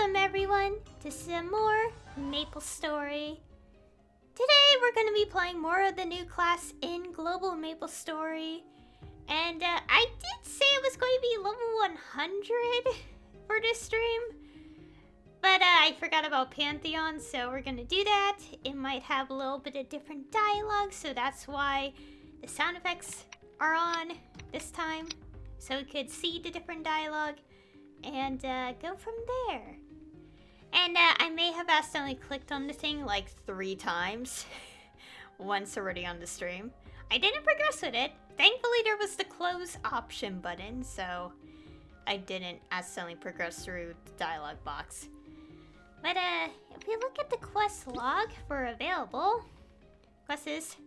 Welcome everyone to some more Maplestory. Today we're going to be playing more of the new class in Global Maplestory. And I did say it was going to be level 100 for this stream. But I forgot about Pantheon, so we're going to do that. It might have a little bit of different dialogue, so that's why the sound effects are on this time. So we could see the different dialogue and go from there. And I may have accidentally clicked on the thing like 3 times. Once already on the stream. I didn't progress with it. Thankfully there was the close option button, so I didn't accidentally progress through the dialogue box. But if we look at the quest log for available quests,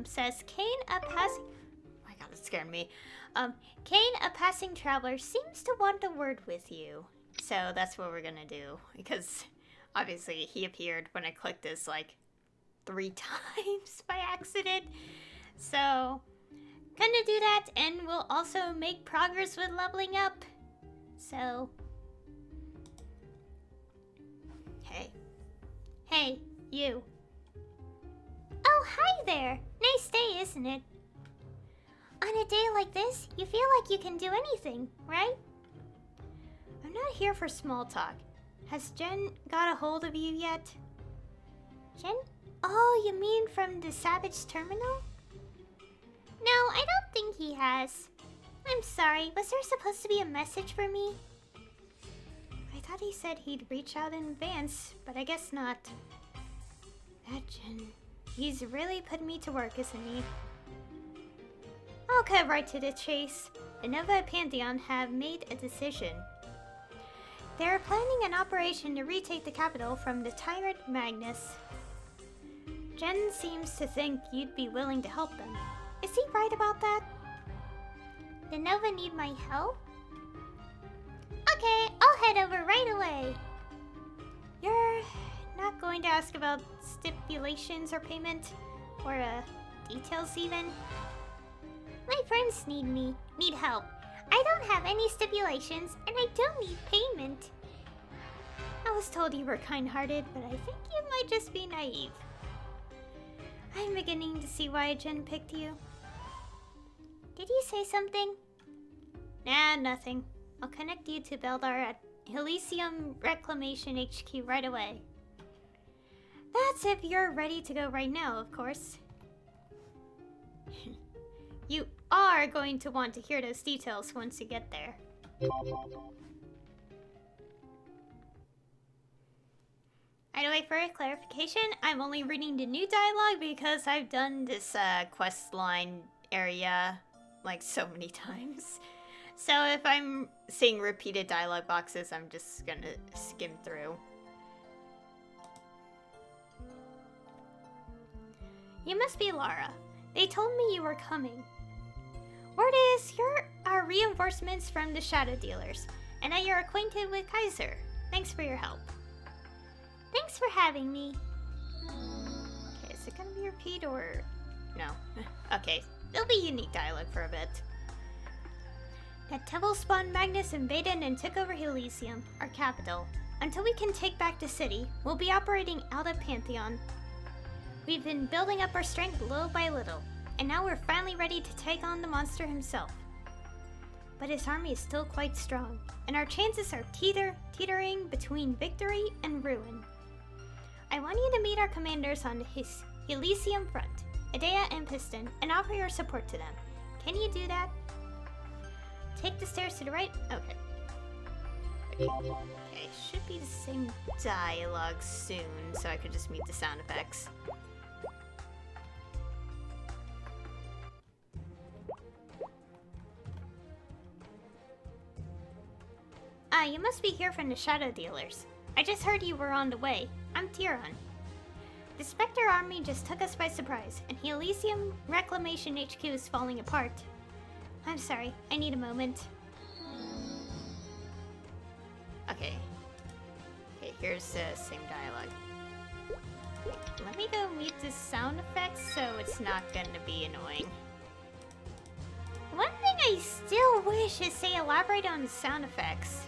says Kane, a passing... Oh my god, it scared me. Kane, a passing traveler, seems to want a word with you. So that's what we're gonna do. Because obviously he appeared when I clicked this like 3 times by accident. So gonna do that, and we'll also make progress with leveling up. So Hey, you. Oh, hi there. Nice day, isn't it? On a day like this, you feel like you can do anything, right? I'm not here for small talk. Has Jen got a hold of you yet? Jen? Oh, you mean from the Savage Terminal? No, I don't think he has. I'm sorry, was there supposed to be a message for me? I thought he said he'd reach out in advance, but I guess not. That Jen. He's really put me to work, isn't he? I'll cut right to the chase. The Nova Pantheon have made a decision. They're planning an operation to retake the capital from the tyrant Magnus. Jen seems to think you'd be willing to help them. Is he right about that? The Nova need my help? Okay, I'll head over right away. You're not going to ask about stipulations or payment? Or details even? My friends need help. I don't have any stipulations, and I don't need payment. I was told you were kind-hearted, but I think you might just be naive. I'm beginning to see why Jen picked you. Did you say something? Nah, nothing. I'll connect you to Beldar at Elysium Reclamation HQ right away. That's if you're ready to go right now, of course. You are going to want to hear those details once you get there. By the way, for a clarification, I'm only reading the new dialogue because I've done this quest line area like so many times. So if I'm seeing repeated dialogue boxes, I'm just gonna skim through. You must be Lara. They told me you were coming. Word is, here are reinforcements from the Shadow Dealers, and that you're acquainted with Kaiser. Thanks for your help. Thanks for having me. Okay, is it gonna be repeat or... No. Okay, it'll be unique dialogue for a bit. That Devil spawned Magnus invaded and took over Elysium, our capital. Until we can take back the city, we'll be operating out of Pantheon. We've been building up our strength little by little, and now we're finally ready to take on the monster himself. But his army is still quite strong, and our chances are teetering between victory and ruin. I want you to meet our commanders on his Elysium front, Idea and Piston, and offer your support to them. Can you do that? Take the stairs to the right. Okay. Okay, should be the same dialogue soon, so I could just mute the sound effects. You must be here from the Shadow Dealers. I just heard you were on the way. I'm Tyron. The Spectre army just took us by surprise, and Elysium Reclamation HQ is falling apart. I'm sorry, I need a moment. Okay. Okay, here's the same dialogue. Let me go mute the sound effects so it's not gonna be annoying. One thing I still wish is they elaborate on the sound effects.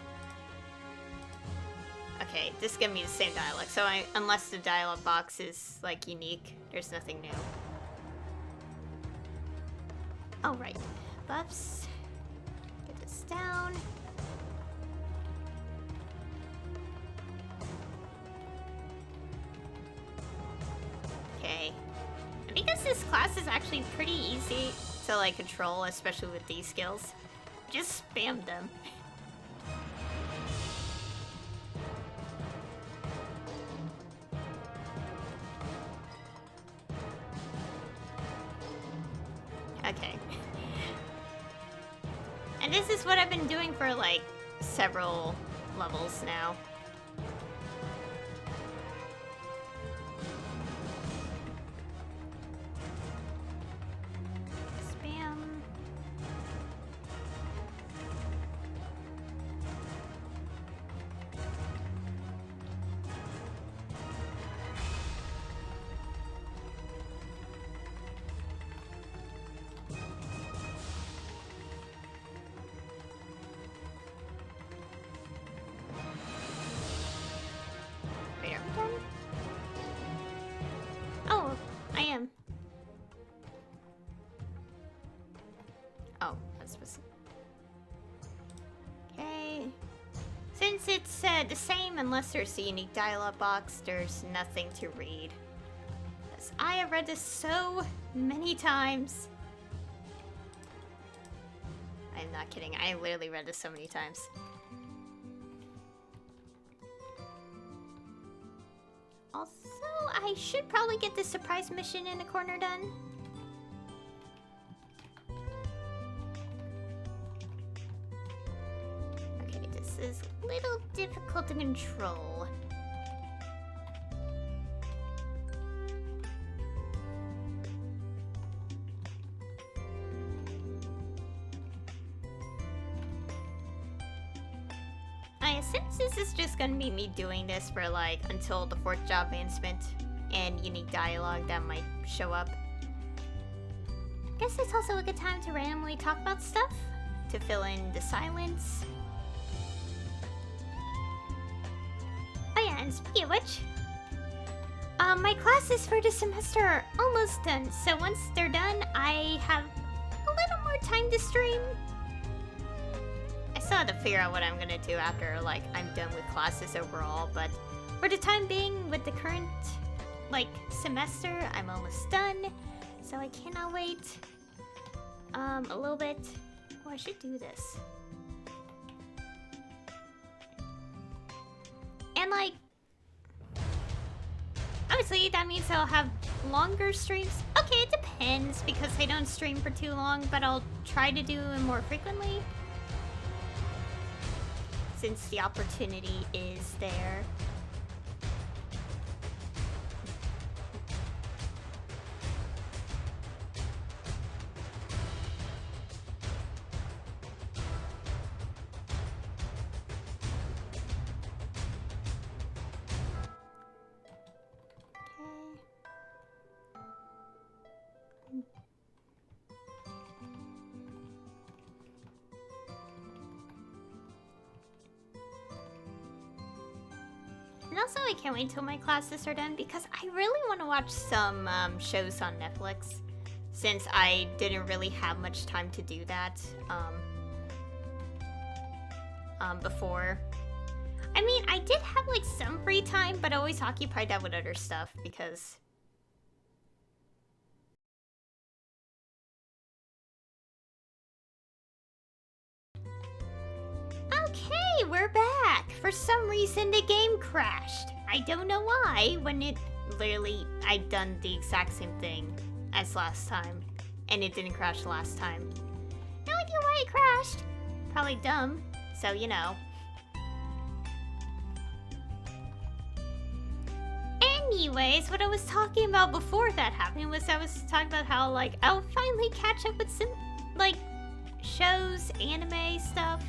Okay, this is gonna be the same dialogue. So unless the dialogue box is like unique, there's nothing new. Oh right, buffs. Get this down. Okay. Because this class is actually pretty easy to like control, especially with these skills. Just spam them. Okay. And this is what I've been doing for like several levels now. Spam. Wait, are we done? Oh, I am. Oh, that's supposed to... Okay. Since it's the same, unless there's a unique dialogue box, there's nothing to read. Because I have read this so many times. I'm not kidding. I literally read this so many times. Also, I should probably get this surprise mission in the corner done. Okay, this is a little difficult to control. Since this is just gonna be me doing this for like until the 4th job advancement and unique dialogue that might show up. Guess it's also a good time to randomly talk about stuff to fill in the silence. Oh yeah, and speaking of which, my classes for the semester are almost done, so once they're done, I have a little more time to stream. I still have to figure out what I'm gonna do after, like, I'm done with classes overall, but for the time being, with the current, like, semester, I'm almost done, so I cannot wait, a little bit. Oh, I should do this. And, like, obviously, that means I'll have longer streams. Okay, it depends, because I don't stream for too long, but I'll try to do it more frequently. Since the opportunity is there. And also, I can't wait till my classes are done because I really want to watch some shows on Netflix, since I didn't really have much time to do that before. I mean, I did have like some free time, but I always occupied that with other stuff because... Okay, we're back! For some reason, the game crashed. I don't know why, when it literally... I'd done the exact same thing as last time, and it didn't crash last time. No idea why it crashed. Probably dumb, so you know. Anyways, what I was talking about before that happened was I was talking about how, like, I'll finally catch up with some, like, shows, anime stuff.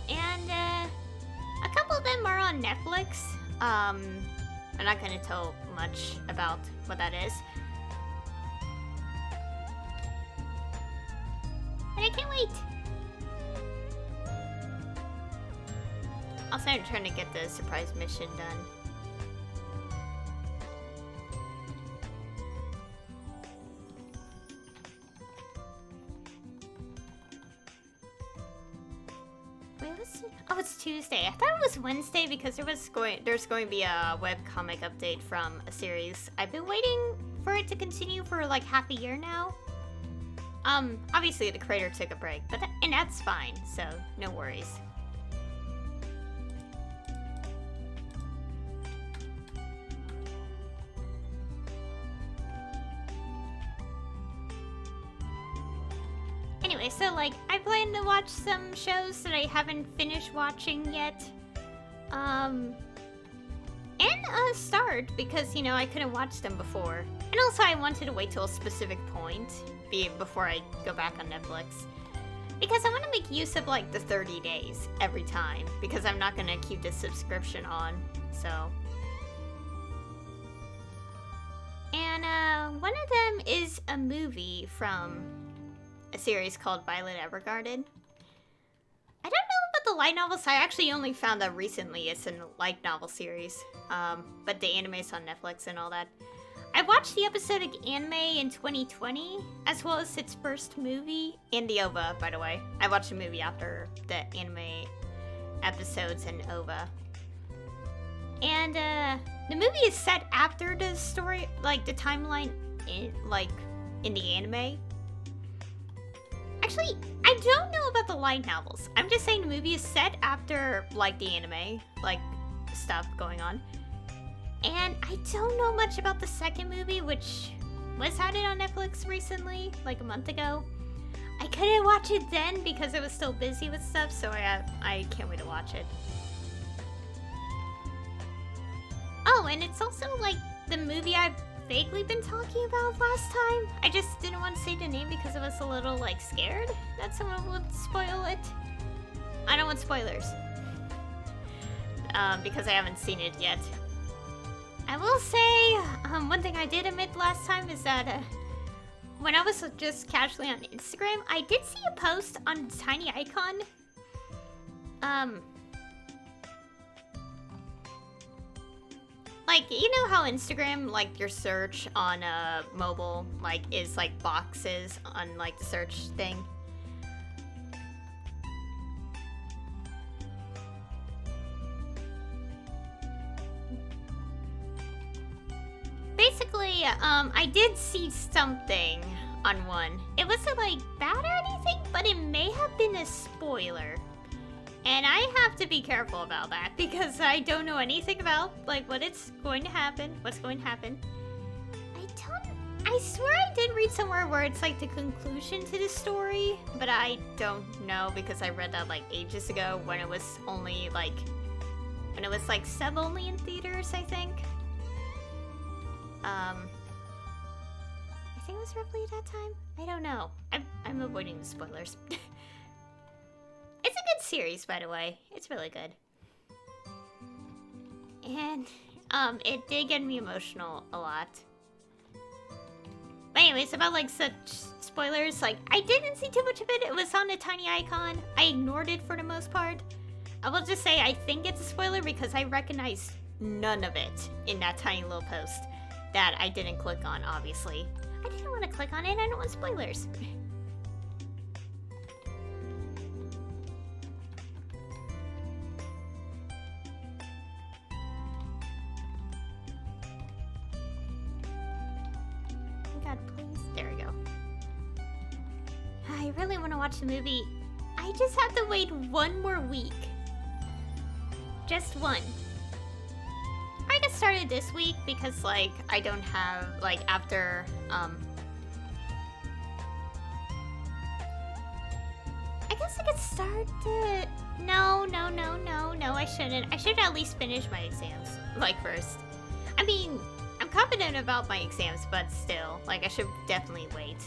And, a couple of them are on Netflix. I'm not gonna tell much about what that is. And I can't wait. Also, I'm trying to get the surprise mission done. Wait, oh, it's Tuesday. I thought it was Wednesday because there's going to be a webcomic update from a series. I've been waiting for it to continue for like half a year now. Obviously the creator took a break, and that's fine, so no worries. Anyway, so like, I plan to watch some shows that I haven't finished watching yet. And start, because, you know, I couldn't watch them before. And also I wanted to wait till a specific point before I go back on Netflix. Because I want to make use of, like, the 30 days every time. Because I'm not going to keep this subscription on, so... And, one of them is a movie from a series called Violet Evergarden. I don't know about the light novels. I actually only found out recently it's a light novel series. But the anime's on Netflix and all that. I watched the episode of anime in 2020, as well as its first movie, and the OVA, by the way. I watched the movie after the anime episodes and OVA. And, the movie is set after the story, like, the timeline in the anime. Actually, I don't know about the light novels. I'm just saying the movie is set after, like, the anime, like, stuff going on. And I don't know much about the second movie, which was added on Netflix recently, like a month ago. I couldn't watch it then because I was still busy with stuff, so I can't wait to watch it. Oh, and it's also, like, the movie I've vaguely been talking about last time. I just didn't want to say the name because I was a little, like, scared that someone would spoil it. I don't want spoilers. Because I haven't seen it yet. I will say, one thing I did admit last time is that, when I was just casually on Instagram, I did see a post on Tiny Icon. Like, you know how Instagram, like, your search on, mobile, like, is, like, boxes on, like, the search thing? Basically, I did see something on one. It wasn't, like, bad or anything, but it may have been a spoiler. And I have to be careful about that, because I don't know anything about, like, what's going to happen. I swear I did read somewhere where it's, like, the conclusion to the story, but I don't know, because I read that, like, ages ago, when it was only, like, sub only in theaters, I think. I think it was roughly that time. I don't know. I'm avoiding the spoilers. It's a good series, by the way. It's really good. And, it did get me emotional a lot. But anyways, about, like, such spoilers, like, I didn't see too much of it. It was on a Tiny Icon. I ignored it for the most part. I will just say I think it's a spoiler because I recognize none of it in that tiny little post that I didn't click on, obviously. I didn't want to click on it. I don't want spoilers. God, please. There we go. I really want to watch the movie. I just have to wait one more week. Just one. I get started this week because, like, I don't have, like, after, I guess I could start it. No, I shouldn't. I should at least finish my exams, like, first. I mean, I'm confident about my exams, but still, like, I should definitely wait.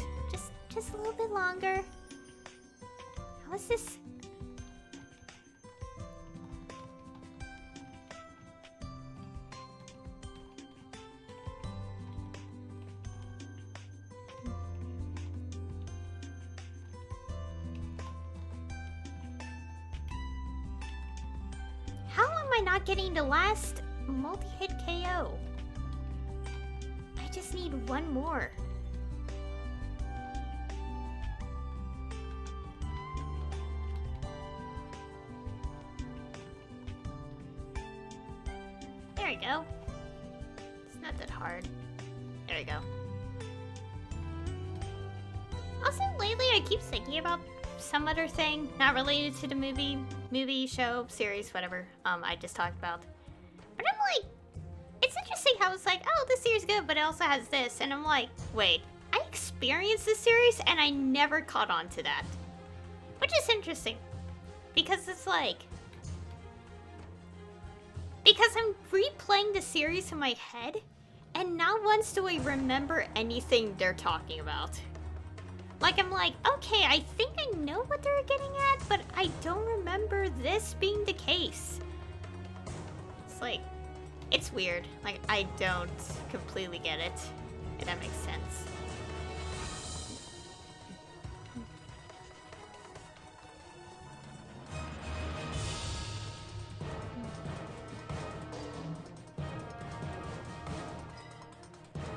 Just a little bit longer. How is this? How not getting the last multi-hit KO? I just need one more. There we go. It's not that hard. There we go. Also, lately I keep thinking about some other thing not related to the movie, show, series, whatever I just talked about. But I'm like, it's interesting how it's like, oh, this series is good, but it also has this. And I'm like, wait, I experienced this series and I never caught on to that. Which is interesting. Because it's like... Because I'm replaying the series in my head, and not once do I remember anything they're talking about. Like, I'm like, okay, I think I know what they're getting at, but I don't remember this being the case. It's like, it's weird. Like, I don't completely get it, if that makes sense.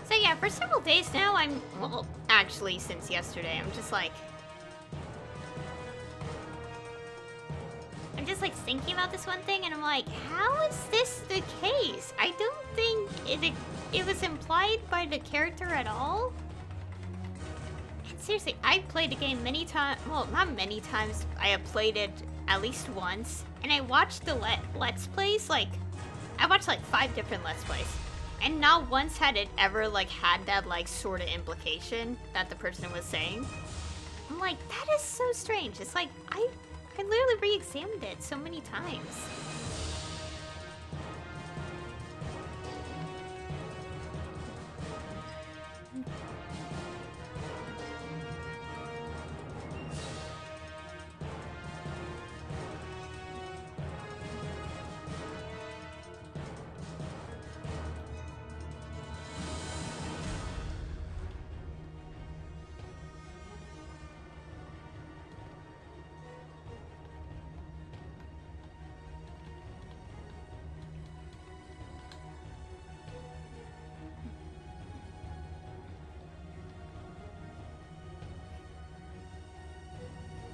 So yeah, for several days now, well, actually since yesterday, I'm just like thinking about this one thing, and I'm like, how is this the case? I don't think it was implied by the character at all. And seriously, I've played the game many times, well, not many times, I have played it at least once, and I watched the Let's Plays, like, I watched like 5 different Let's Plays. And not once had it ever, like, had that, like, sort of implication that the person was saying. I'm like, that is so strange. It's like, I literally re-examined it so many times.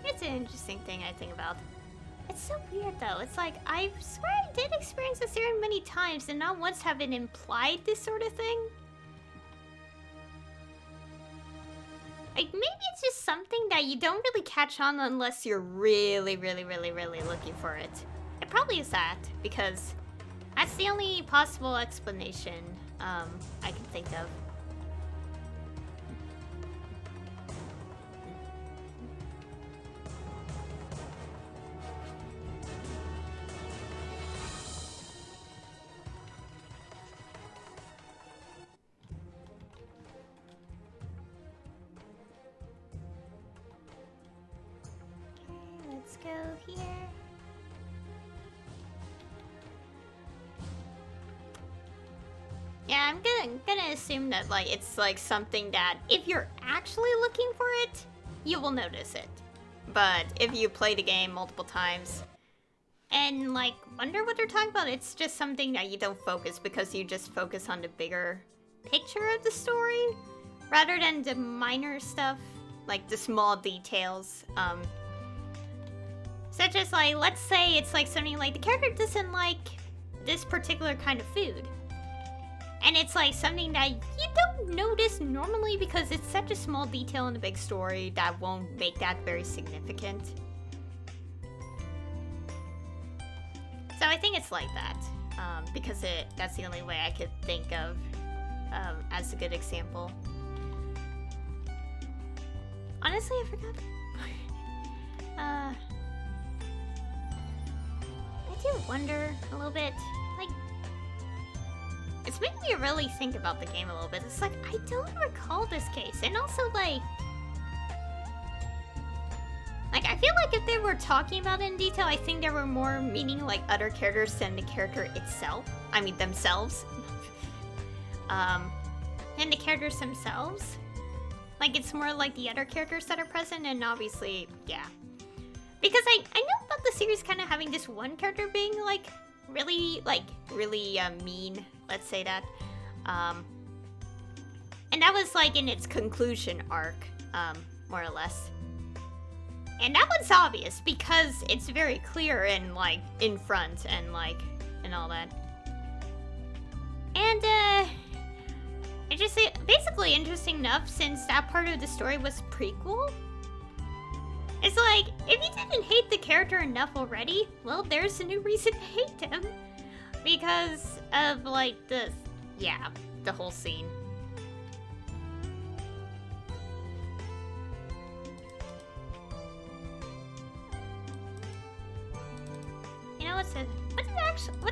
It's an interesting thing I think about. It's so weird though. It's like, I swear I did experience this series many times and not once have it implied this sort of thing. Like, maybe it's just something that you don't really catch on unless you're really, really, really, really looking for it. It probably is that, because that's the only possible explanation I can think of. Let's go here. Yeah, I'm gonna assume that, like, it's like something that if you're actually looking for it, you will notice it. But if you play the game multiple times and, like, wonder what they're talking about, it's just something that you don't focus because you just focus on the bigger picture of the story rather than the minor stuff, like the small details. Such as, like, let's say it's like something like the character doesn't like this particular kind of food. And it's like something that you don't notice normally because it's such a small detail in the big story that won't make that very significant. So I think it's like that, because that's the only way I could think of as a good example. Honestly, I forgot. I do wonder a little bit, like, it's making me really think about the game a little bit. It's like, I don't recall this case, and also, like, I feel like if they were talking about it in detail, I think there were more meaning, like, other characters than the character itself. I mean, themselves. Than the characters themselves. Like, it's more like the other characters that are present, and obviously, yeah. Because I know about the series kind of having this one character being, like, really, like, really mean, let's say that. And that was, like, in its conclusion arc, more or less. And that one's obvious, because it's very clear and, like, in front, and, like, and all that. And, basically interesting enough, since that part of the story was prequel. It's like, if you didn't hate the character enough already, well, there's a new reason to hate him. Because of, like, the whole scene. You know, what's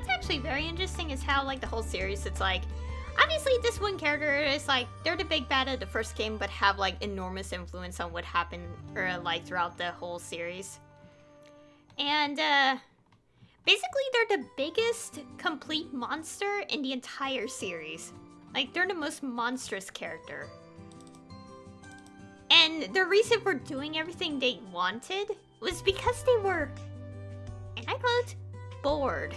actually very interesting is how, like, the whole series, it's like, obviously this one character is like, they're the big bad of the first game, but have, like, enormous influence on what happened, or, like, throughout the whole series. And, basically they're the biggest complete monster in the entire series. Like, they're the most monstrous character. And the reason for doing everything they wanted was because they were, and I quote, bored.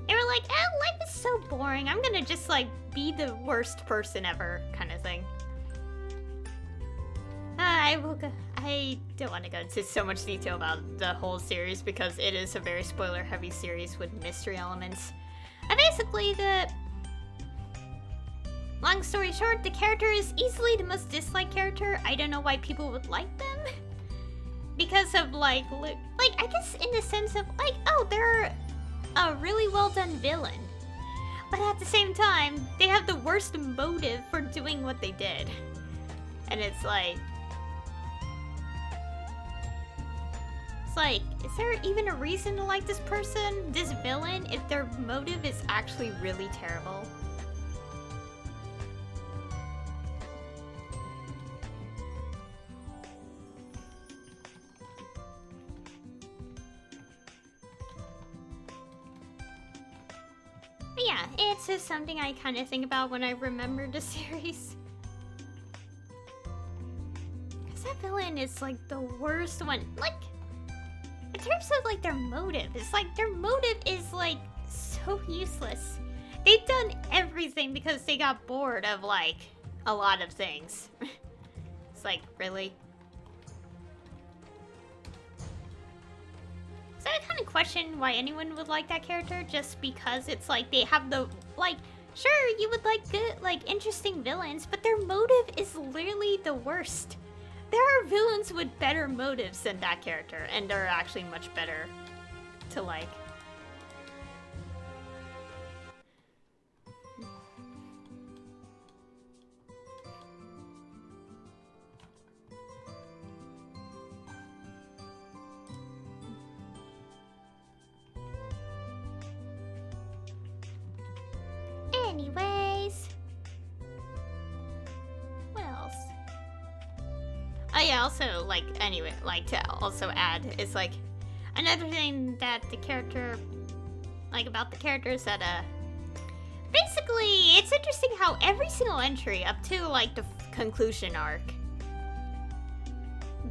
They were like, life is so boring, I'm gonna just, like, be the worst person ever, kind of thing. I don't want to go into so much detail about the whole series, because it is a very spoiler-heavy series with mystery elements. And basically, long story short, the character is easily the most disliked character. I don't know why people would like them. Because of, like, I guess in the sense of, like, oh, they're a really well-done villain. But at the same time, they have the worst motive for doing what they did. And it's like, is there even a reason to like this person, this villain, if their motive is actually really terrible? But yeah, it's just something I kind of think about when I remember the series. Because that villain is, like, the worst one. Like, in terms of, like, their motive, it's like, their motive is, like, so useless. They've done everything because they got bored of, like, a lot of things. It's like, really? So I kind of question why anyone would like that character, just because it's like, they have the, like, sure, you would like good, like, interesting villains, but their motive is literally the worst. There are villains with better motives than that character, and they're actually much better to like. Anyways. What else? Oh yeah, also, like, anyway, like, to also add, is, like, another thing that the character, like, about the characters that, basically, it's interesting how every single entry up to, like, the conclusion arc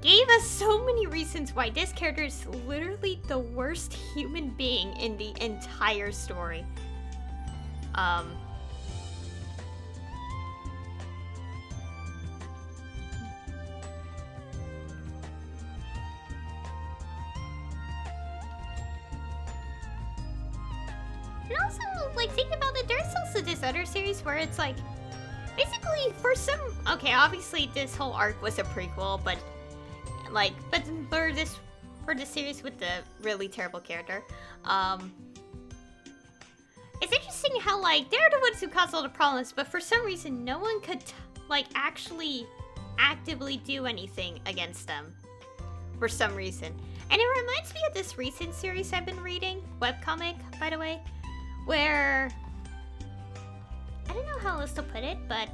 gave us so many reasons why this character is literally the worst human being in the entire story. And also, like, think about it, there's also this other series where it's like, basically, for some, okay, obviously this whole arc was a prequel, but, like, but for the series with the really terrible character, it's interesting how, like, they're the ones who caused all the problems, but for some reason, no one could, like, actually actively do anything against them. For some reason. And it reminds me of this recent series I've been reading, webcomic, by the way, where, I don't know how else to put it, but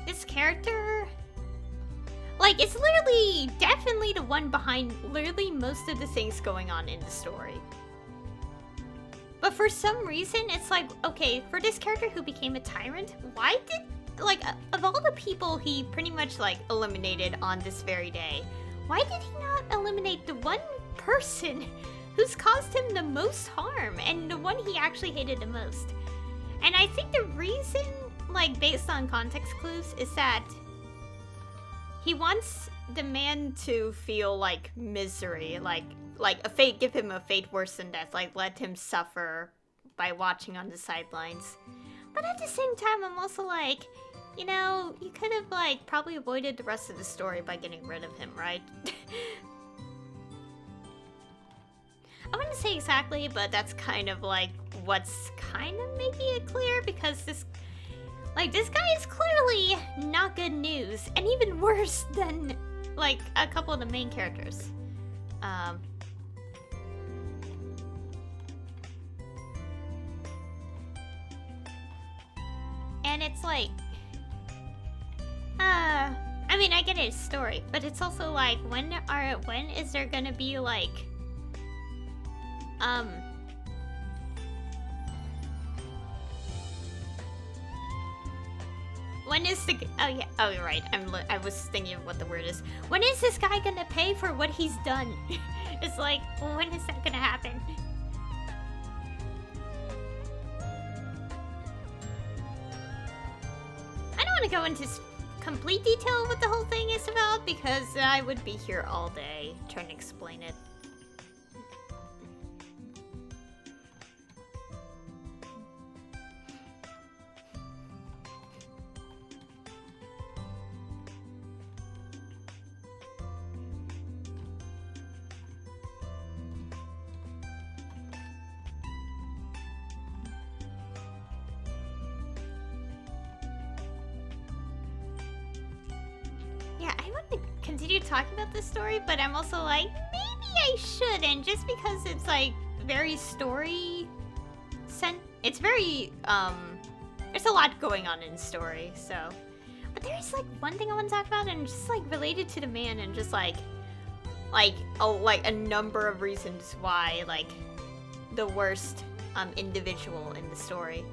this character, like, it's literally definitely the one behind literally most of the things going on in the story. But for some reason, it's like, okay, for this character who became a tyrant, why did, like, of all the people he pretty much, like, eliminated on this very day, why did he not eliminate the one person who's caused him the most harm and the one he actually hated the most. And I think the reason, like, based on context clues, is that he wants the man to feel, like, misery, like a fate, give him a fate worse than death, like, let him suffer by watching on the sidelines. But at the same time, I'm also like, you know, you could have, like, probably avoided the rest of the story by getting rid of him, right? I wouldn't say exactly, but that's kind of, like, what's kind of making it clear, because this guy is clearly not good news, and even worse than, like, a couple of the main characters. And it's like, I mean, I get his story, but it's also like, when is there gonna be, like, when is the, oh yeah, oh you're right, I was thinking of what the word is. When is this guy gonna pay for what he's done? It's like, when is that gonna happen? I don't want to go into complete detail of what the whole thing is about, because I would be here all day trying to explain it. Continue talking about this story, but I'm also like, maybe I shouldn't, just because it's like very it's very there's a lot going on in the story, so. But there's like one thing I want to talk about, and just like related to the man, and just like a number of reasons why, like, the worst individual in the story.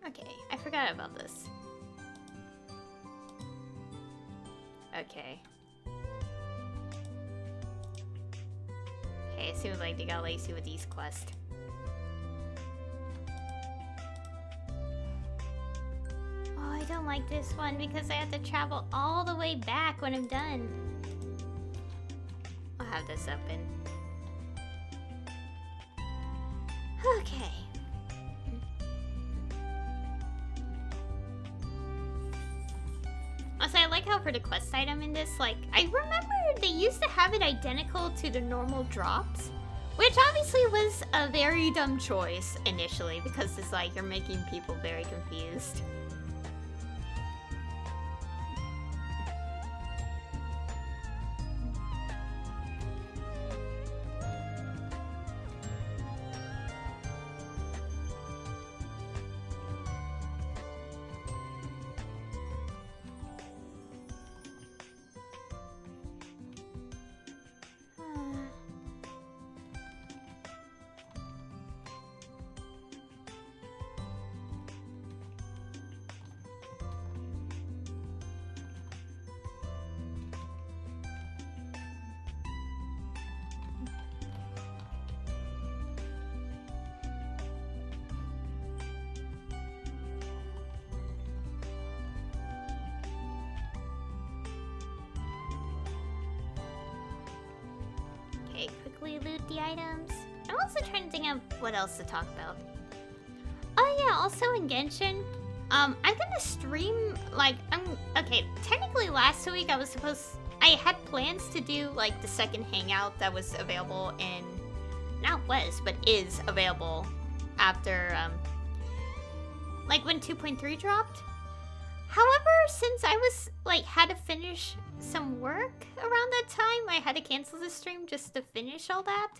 Okay, I forgot about this. Okay. Okay, it seems like they got lazy with these quests. Oh, I don't like this one because I have to travel all the way back when I'm done. I'll have this open. Okay. Also, I like how for the quest item in this, like, I remember they used to have it identical to the normal drops, which obviously was a very dumb choice initially, because it's like, you're making people very confused. Loot the items. I'm also trying to think of what else to talk about. Oh yeah, also in Genshin, I'm gonna stream, like, okay, technically last week I had plans to do, like, the second hangout that was available in, not was, but is available after, like, when 2.3 dropped. However, since I was, like, had to finish some work around that time, I had to cancel the stream just to finish all that.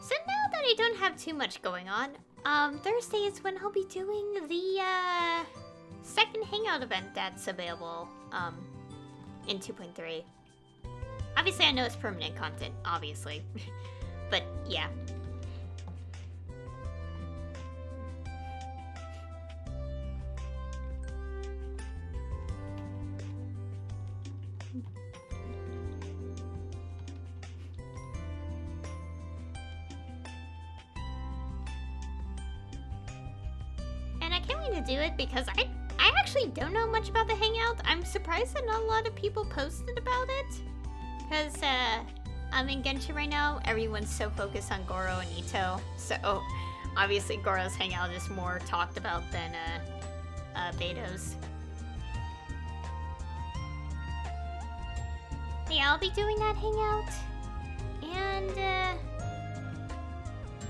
So now that I don't have too much going on, Thursday is when I'll be doing the, second hangout event that's available, in 2.3. Obviously, I know it's permanent content, obviously. But, yeah. And I can't wait to do it because I actually don't know much about the Hangout. I'm surprised that not a lot of people posted about it. Because, I'm in Genshin right now. Everyone's so focused on Goro and Ito. So, obviously Goro's Hangout is more talked about than, Beto's. Yeah, I'll be doing that Hangout. And,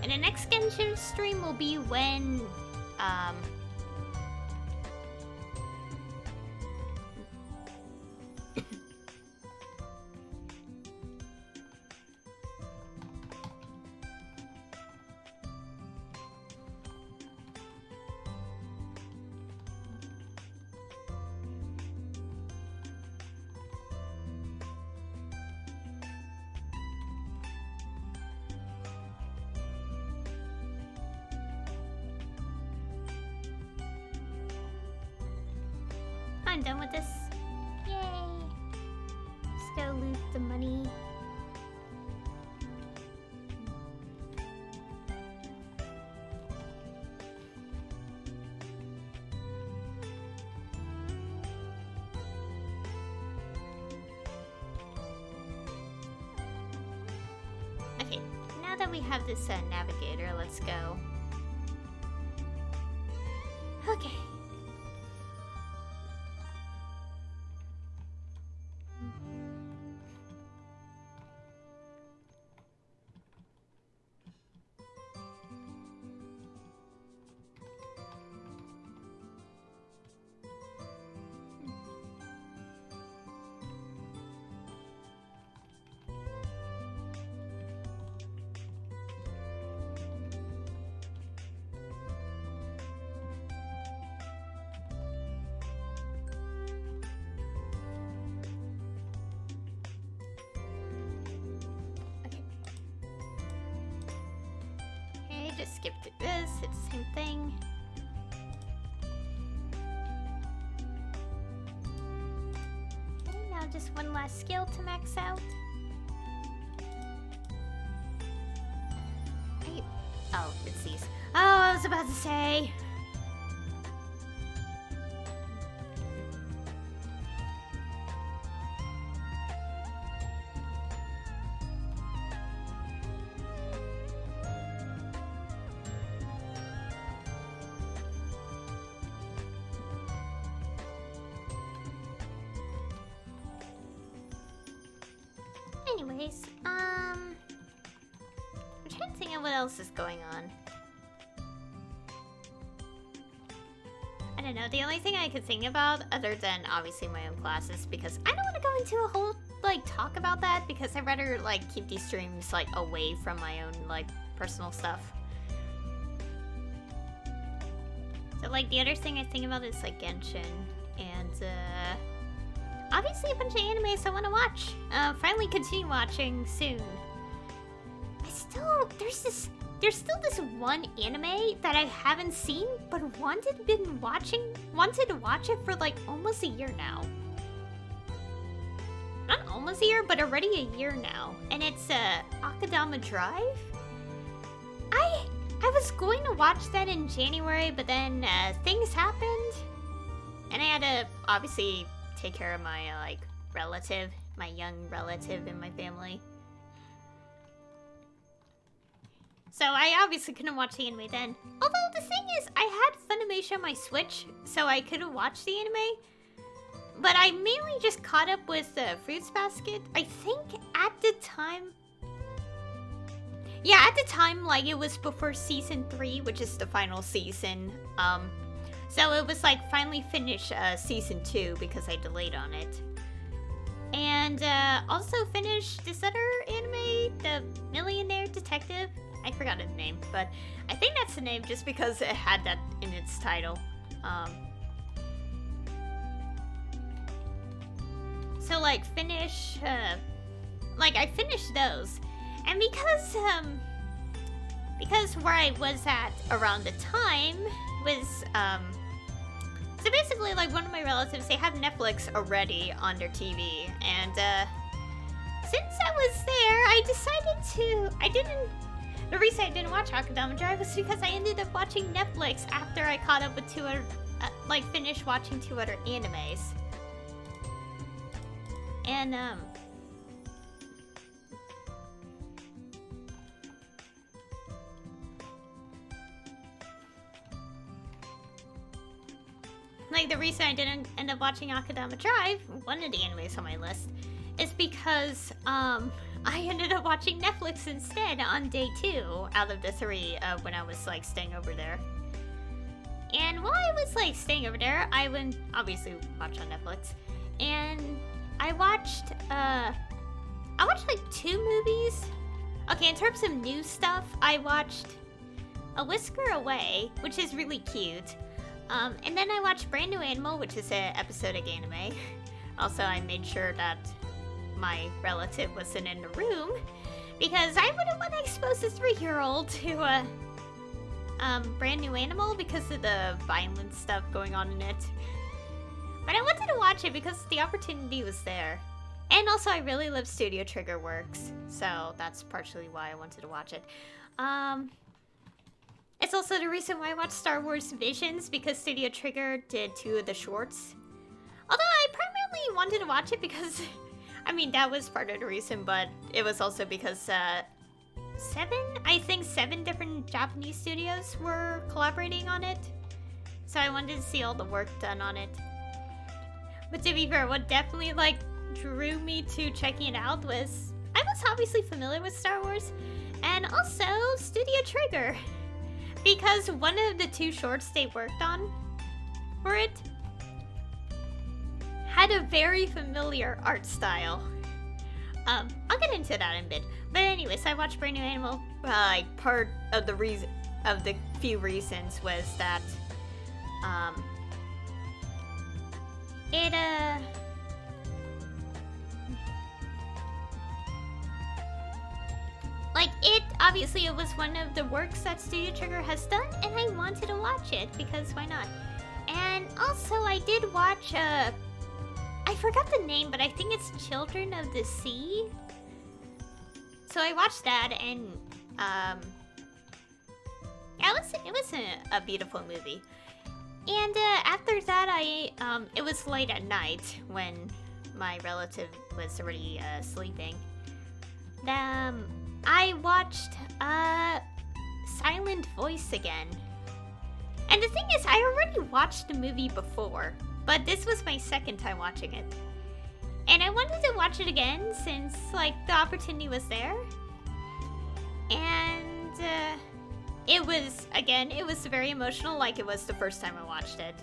the next Genshin stream will be when, I'm done with this. Yay! Let's go loot the money. Okay, now that we have this navigator, let's go. Okay. Just skip through this, it's the same thing. Okay, now just one last skill to max out. Hey. Oh, it's these. Oh, I was about to say. Anyways, I'm trying to think of what else is going on. I don't know, the only thing I could think about, other than obviously my own classes, because I don't want to go into a whole, like, talk about that, because I'd rather, like, keep these streams, like, away from my own, like, personal stuff. So, like, the other thing I think about is, like, Genshin, and, obviously a bunch of animes I want to watch. Finally continue watching soon. There's still this one anime that I haven't seen, but wanted to watch it for like almost a year now. Not almost a year, but already a year now. And it's Akadama Drive. I was going to watch that in January, but then things happened. And I had to obviously take care of my my young relative in my family. So I obviously couldn't watch the anime then. Although the thing is, I had Funimation on my Switch, so I could have watched the anime. But I mainly just caught up with Fruits Basket. I think at the time... Yeah, at the time, like, it was before Season 3, which is the final season. So it was like finally finish Season 2 because I delayed on it. And also finished this other anime, The Millionaire Detective. I forgot the name, but I think that's the name just because it had that in its title. So like finish, like I finished those, and because where I was at around the time was so basically like one of my relatives, they have Netflix already on their TV, and since I was there, I decided the reason I didn't watch Akudama Drive was because I ended up watching Netflix after I caught up with finished watching 2 other animes. And, like, the reason I didn't end up watching Akudama Drive, one of the animes on my list, is because, I ended up watching Netflix instead on day 2 out of the 3 when I was, like, staying over there. And while I was, like, staying over there, I would obviously watch on Netflix. And I watched, like, 2 movies. Okay, in terms of new stuff, I watched A Whisker Away, which is really cute. And then I watched Brand New Animal, which is an episodic anime. Also, I made sure that my relative wasn't in the room, because I wouldn't want to expose a 3-year-old to, Brand New Animal because of the violent stuff going on in it. But I wanted to watch it because the opportunity was there. And also, I really love Studio Trigger works, so that's partially why I wanted to watch it. It's also the reason why I watched Star Wars Visions, because Studio Trigger did 2 of the shorts. Although I primarily wanted to watch it because, I mean, that was part of the reason, but it was also because, 7 different Japanese studios were collaborating on it. So I wanted to see all the work done on it. But to be fair, what definitely, like, drew me to checking it out was, I was obviously familiar with Star Wars, and also Studio Trigger. Because one of the 2 shorts they worked on for it had a very familiar art style. I'll get into that in a bit. But anyways, I watched Brand New Animal. Part of the few reasons was that, obviously it was one of the works that Studio Trigger has done, and I wanted to watch it, because why not? And also, I did watch, I forgot the name, but I think it's Children of the Sea. So I watched that, and, it was a beautiful movie. And, after that, it was late at night when my relative was already, sleeping. I watched, Silent Voice again. And the thing is, I already watched the movie before, but this was my second time watching it. And I wanted to watch it again since, like, the opportunity was there. And, it was very emotional, like it was the first time I watched it.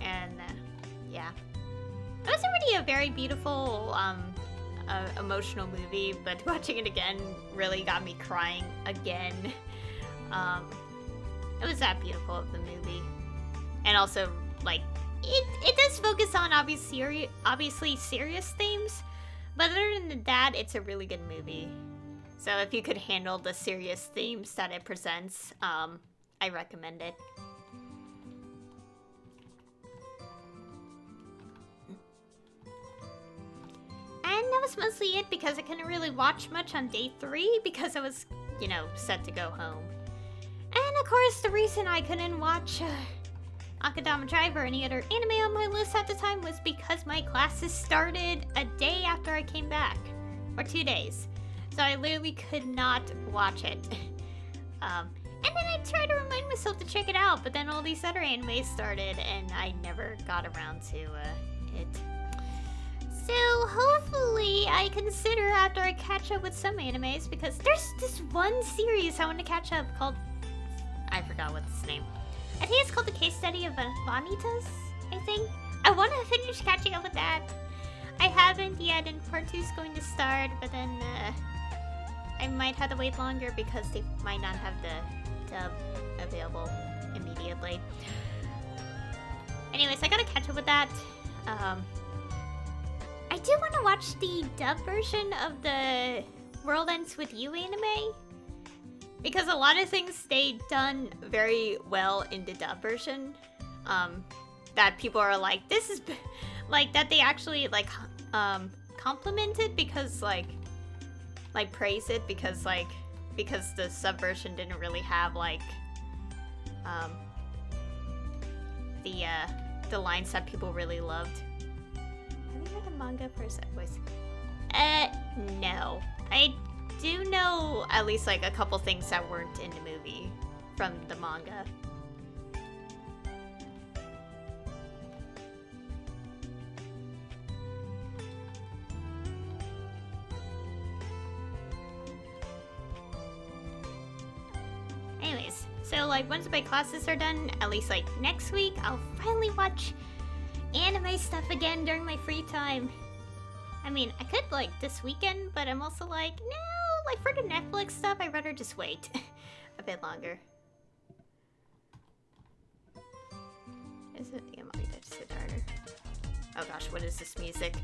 And, yeah. It was already a very beautiful, emotional movie, but watching it again really got me crying again. It was that beautiful of the movie. And also, like, it does focus on obviously serious themes, but other than that, it's a really good movie. So if you could handle the serious themes that it presents, I recommend it. And that was mostly it, because I couldn't really watch much on day 3 because I was, set to go home. And of course, the reason I couldn't watch Akudama Drive or any other anime on my list at the time was because my classes started a day after I came back. Or 2 days. So I literally could not watch it. And then I tried to remind myself to check it out, but then all these other animes started and I never got around to it. So hopefully I consider after I catch up with some animes, because there's this one series I want to catch up called, I forgot what's its name. I think it's called The Case Study of Vanitas, I think. I want to finish catching up with that. I haven't yet, and part 2 is going to start, but then I might have to wait longer because they might not have the dub available immediately. Anyways, I gotta catch up with that. do want to watch the dub version of the World Ends With You anime. Because a lot of things they done very well in the dub version. That people are like, this is... Like, that they actually, like, compliment it because, like, praise it because the subversion didn't really have, like, the lines that people really loved. Have you read the manga for a sec, boys? No. I do know at least, like, a couple things that weren't in the movie from the manga. Anyways, so like once my classes are done, at least like next week, I'll finally watch anime stuff again during my free time. I mean, I could like this weekend, but I'm also like, no, like for the Netflix stuff, I'd rather just wait a bit longer. Is it? Yeah, mommy, that's sit harder. Oh gosh, what is this music?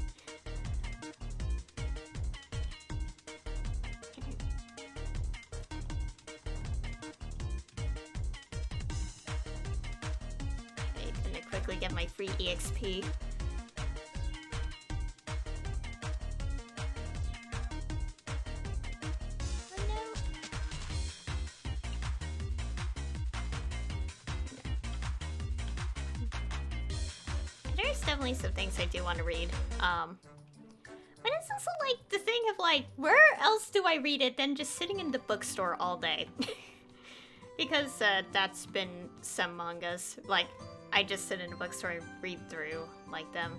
Quickly get my free EXP. Oh no. There's definitely some things I do want to read. But it's also like the thing of like, where else do I read it than just sitting in the bookstore all day? Because that's been some mangas. Like, I just sit in a bookstore and read through, like, them.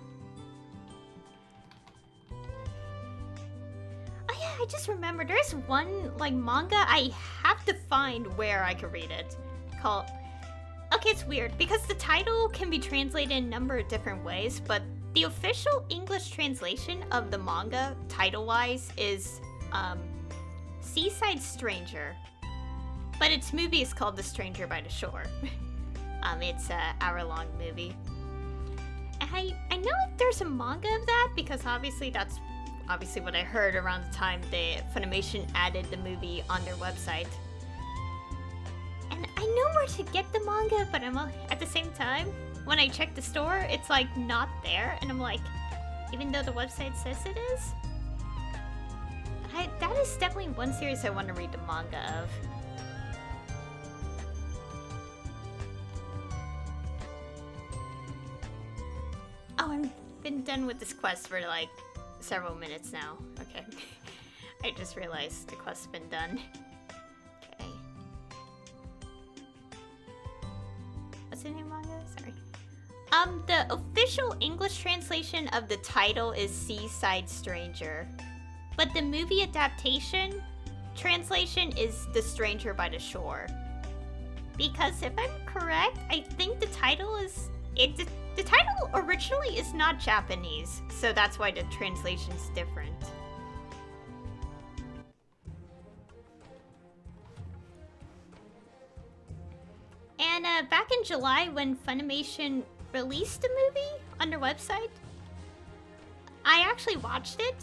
Oh yeah, I just remembered, there's one, like, manga I have to find where I could read it. Called... Okay, it's weird, because the title can be translated in a number of different ways, but the official English translation of the manga, title-wise, is, Seaside Stranger. But its movie is called The Stranger by the Shore. It's an hour-long movie. And I know if there's a manga of that, because obviously that's obviously what I heard around the time Funimation added the movie on their website. And I know where to get the manga, but I'm at the same time, when I check the store, it's like not there, and I'm like, even though the website says it is? That is definitely one series I want to read the manga of. Oh, I've been done with this quest for like several minutes now. Okay. I just realized the quest's been done. Okay. What's the name of the manga? Sorry. The official English translation of the title is Seaside Stranger. But the movie adaptation translation is The Stranger by the Shore. Because if I'm correct, I think the title is... The title originally is not Japanese, so that's why the translation's different. And back in July, when Funimation released the movie on their website, I actually watched it,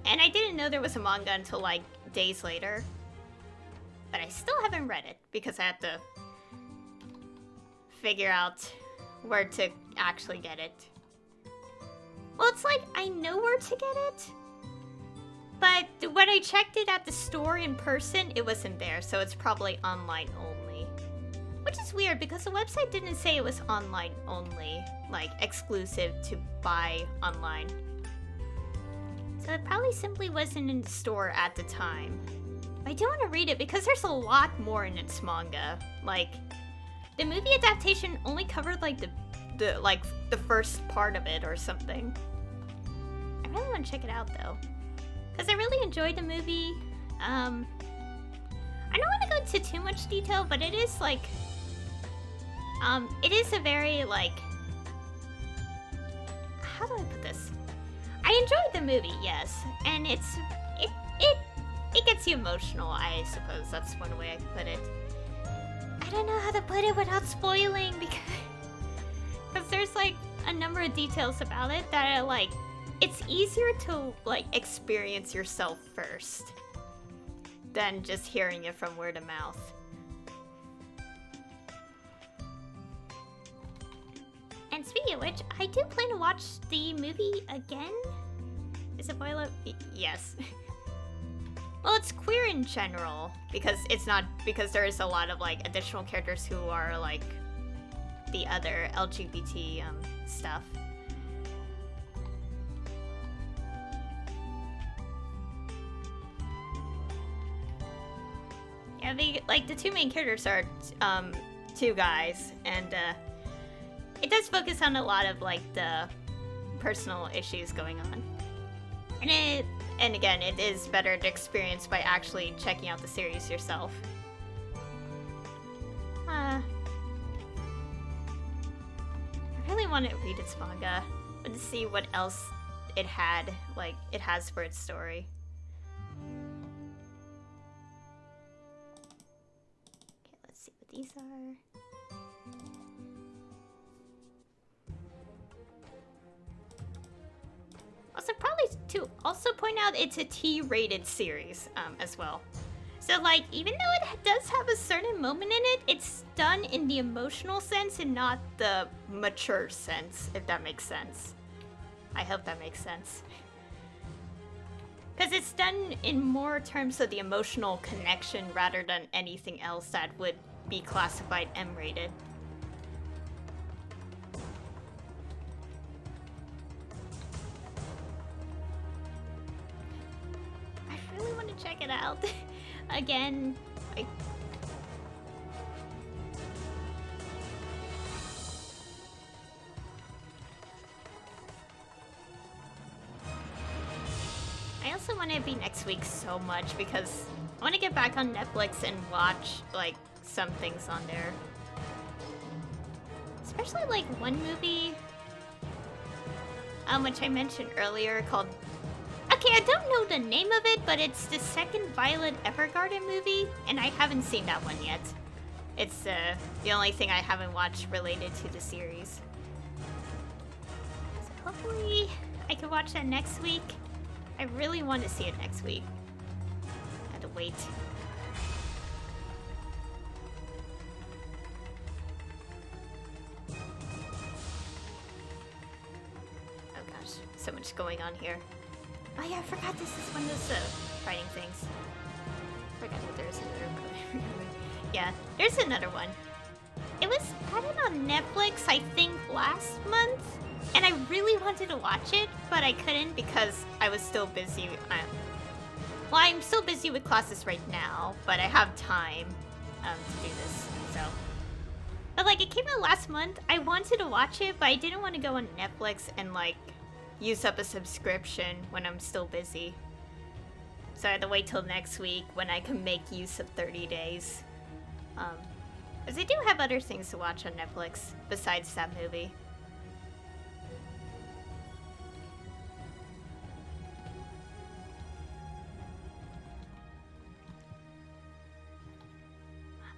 and I didn't know there was a manga until like days later. But I still haven't read it, because I had to figure out where to actually get it. Well, it's like, I know where to get it, but when I checked it at the store in person, it wasn't there, so it's probably online only. Which is weird, because the website didn't say it was online only, like, exclusive to buy online. So it probably simply wasn't in the store at the time. But I do want to read it, because there's a lot more in its manga. Like, the movie adaptation only covered like the first part of it or something. I really want to check it out though, because I really enjoyed the movie. I don't want to go into too much detail, but it is like, it is a very like, how do I put this? I enjoyed the movie, yes, and it gets you emotional. I suppose that's one way I could put it. I don't know how to put it without spoiling, because there's like a number of details about it that are like, it's easier to like experience yourself first than just hearing it from word of mouth. And speaking of which, I do plan to watch the movie again. Is it Violet? Yes. Well, it's queer in general because there is a lot of like additional characters who are like the other LGBT stuff. Yeah, the two main characters are two guys, and it does focus on a lot of like the personal issues going on. And again, it is better to experience by actually checking out the series yourself. I really want to read its manga and see what else it has for its story. Okay, let's see what these are. Also, probably to also point out, it's a T-rated series as well. So, like, even though it does have a certain moment in it, it's done in the emotional sense and not the mature sense, if that makes sense. I hope that makes sense. Because it's done in more terms of the emotional connection rather than anything else that would be classified M-rated. I really want to check it out. Again, I also want it to be next week so much because I want to get back on Netflix and watch like some things on there. Especially like one movie which I mentioned earlier called... Okay, I don't know the name of it, but it's the second Violet Evergarden movie, and I haven't seen that one yet. It's the only thing I haven't watched related to the series. So hopefully I can watch that next week. I really want to see it next week. I had to wait. Oh gosh, so much going on here. Oh yeah, I forgot this is one of those fighting things. Forgot that there's another. Yeah, there's another one. It was added on Netflix, I think, last month, and I really wanted to watch it, but I couldn't because I was still busy. Well, I'm still busy with classes right now, but I have time to do this. So, but like, it came out last month. I wanted to watch it, but I didn't want to go on Netflix and like use up a subscription when I'm still busy. So I had to wait till next week when I can make use of 30 days. Because I do have other things to watch on Netflix besides that movie.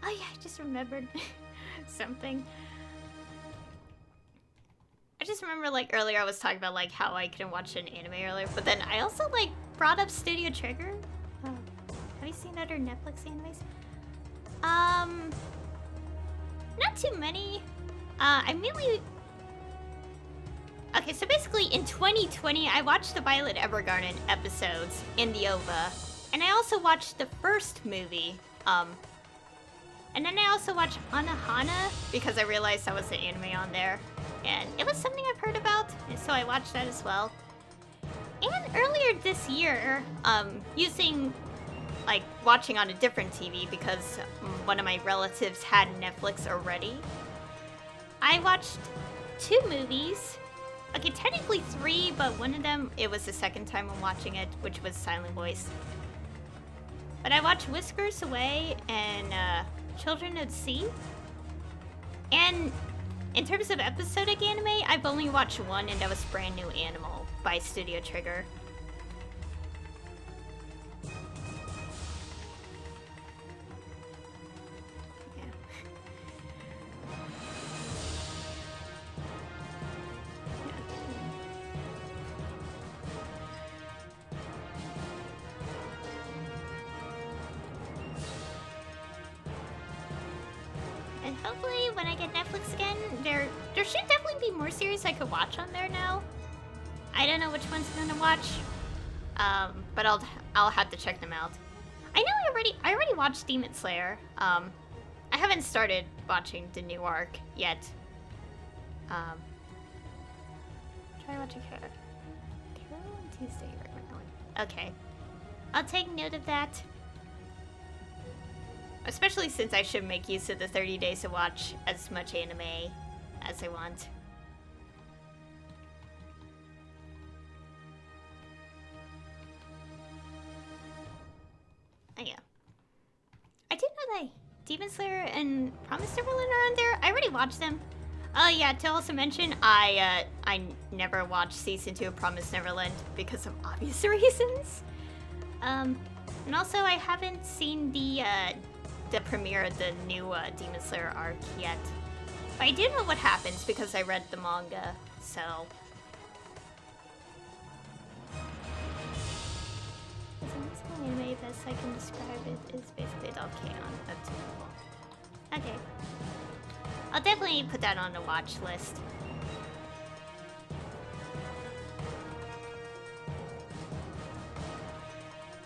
Oh yeah, I just remembered something. I just remember like earlier I was talking about like how I couldn't watch an anime earlier, but then I also like brought up Studio Trigger. Have you seen other Netflix animes? Not too many. I mainly... Okay, so basically in 2020 I watched the Violet Evergarden episodes in the OVA, and I also watched the first movie, and then I also watched Anohana because I realized that was an anime on there. And it was something I've heard about, and so I watched that as well. And earlier this year, watching on a different TV because one of my relatives had Netflix already, I watched 2 movies. Okay, technically 3, but one of them, it was the second time I'm watching it, which was Silent Voice. But I watched Whiskers Away and Children of the Sea. And in terms of episodic anime, I've only watched one, and that was Brand New Animal by Studio Trigger. Yeah. And hopefully when I get Netflix again, there should definitely be more series I could watch on there now. I don't know which ones I'm gonna watch. But I'll have to check them out. I know I already watched Demon Slayer. I haven't started watching the new arc yet. Try watching Carol on Tuesday right now. Okay. I'll take note of that. Especially since I should make use of the 30 days to watch as much anime as I want. Oh yeah. I didn't know that Demon Slayer and Promised Neverland are on there. I already watched them. Yeah, to also mention, I never watched season 2 of Promised Neverland because of obvious reasons. And also I haven't seen the premiere of the new Demon Slayer arc yet. But I do know what happens because I read the manga, so... As a musical anime, best I can describe it is basically Adult K-on! That's cool. Okay. I'll definitely put that on the watch list.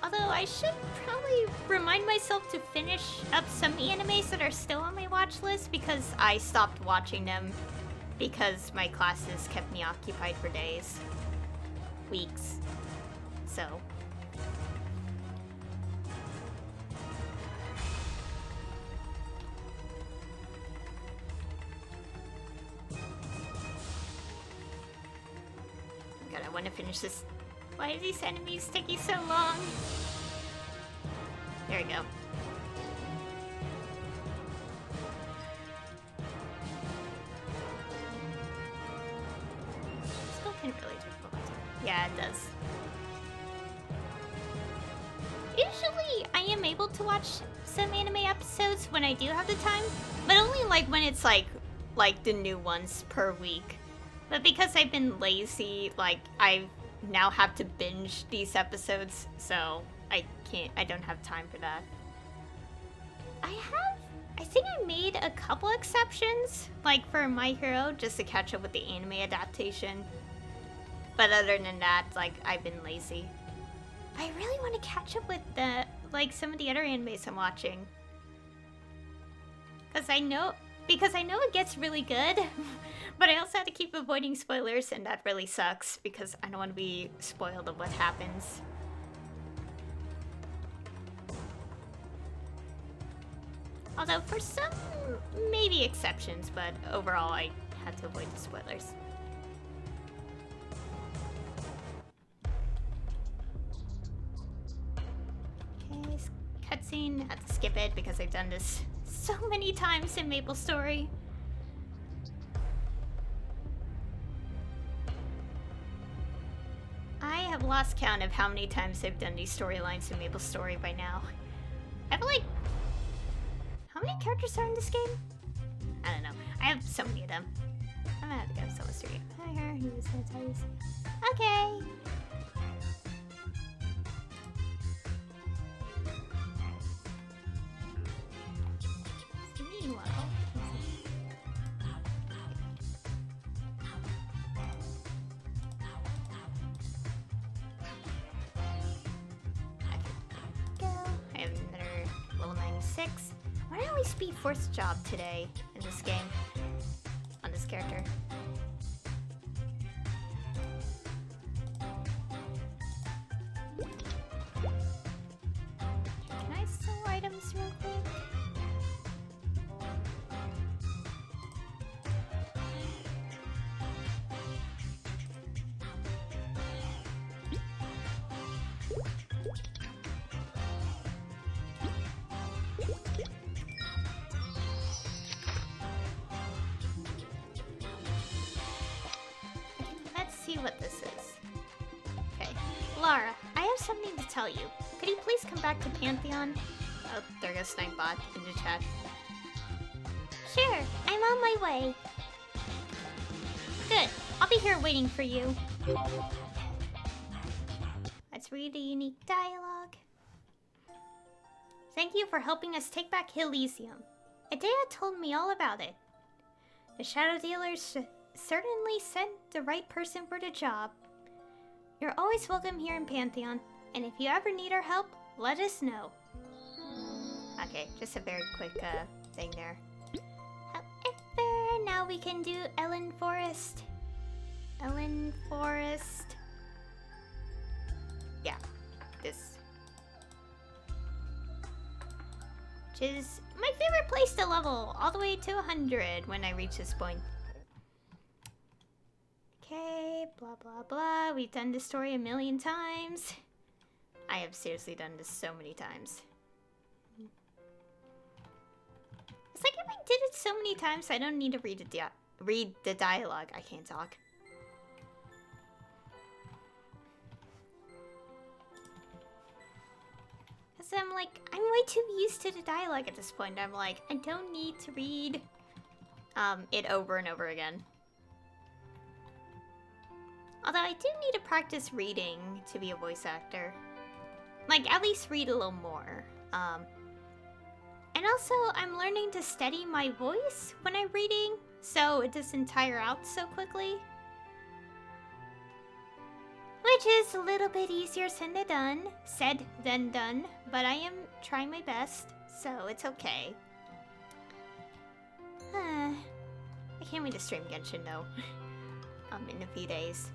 Although I should probably remind myself to finish up some animes that are still on my watch list because I stopped watching them because my classes kept me occupied for days, weeks. So. God, I want to finish this. Why are these enemies taking so long? There we go. Still can really take a long time. Yeah, it does. Usually, I am able to watch some anime episodes when I do have the time, but only like when it's like the new ones per week. But because I've been lazy, like I now have to binge these episodes, so I don't have time for that. I think I made a couple exceptions, like for My Hero, just to catch up with the anime adaptation. But other than that, like, I've been lazy. I really want to catch up with some of the other animes I'm watching. Because I know it gets really good, but I also have to keep avoiding spoilers, and that really sucks, because I don't want to be spoiled of what happens. Although for some, maybe exceptions, but overall I had to avoid the spoilers. Okay, cutscene, had to skip it because I've done this so many times in Maplestory. I have lost count of how many times I've done these storylines in Maplestory by now. I have like... How many characters are in this game? I don't know. I have so many of them. I'm gonna have to go to Maplestory. Hi, here. He was gonna tell you. Okay. Meanwhile... I have another level 96. Why don't we speed force job today in this game? On this character. Can I sell items real quick? What this is. Okay. Lara, I have something to tell you. Could you please come back to Pantheon? Oh, there goes Snipebot in the chat. Sure, I'm on my way. Good. I'll be here waiting for you. Let's read a unique dialogue. Thank you for helping us take back Elysium. Adea told me all about it. The Shadow Dealers certainly sent the right person for the job. You're always welcome here in Pantheon, and if you ever need our help, let us know. Okay, just a very quick thing there. However, now we can do Ellen Forest. Ellen Forest. Yeah, this. Which is my favorite place to level, all the way to 100 when I reach this point. Okay, blah blah blah. We've done this story a million times. I have seriously done this so many times. It's like if I did it so many times, I don't need to read the dialogue. I can't talk. Cause I'm like, I'm way too used to the dialogue at this point. I'm like, I don't need to read it over and over again. Although I do need to practice reading to be a voice actor. Like, at least read a little more. And also, I'm learning to steady my voice when I'm reading, so it doesn't tire out so quickly. Which is a little bit easier said than done, but I am trying my best, so it's okay. I can't wait to stream Genshin though. In a few days.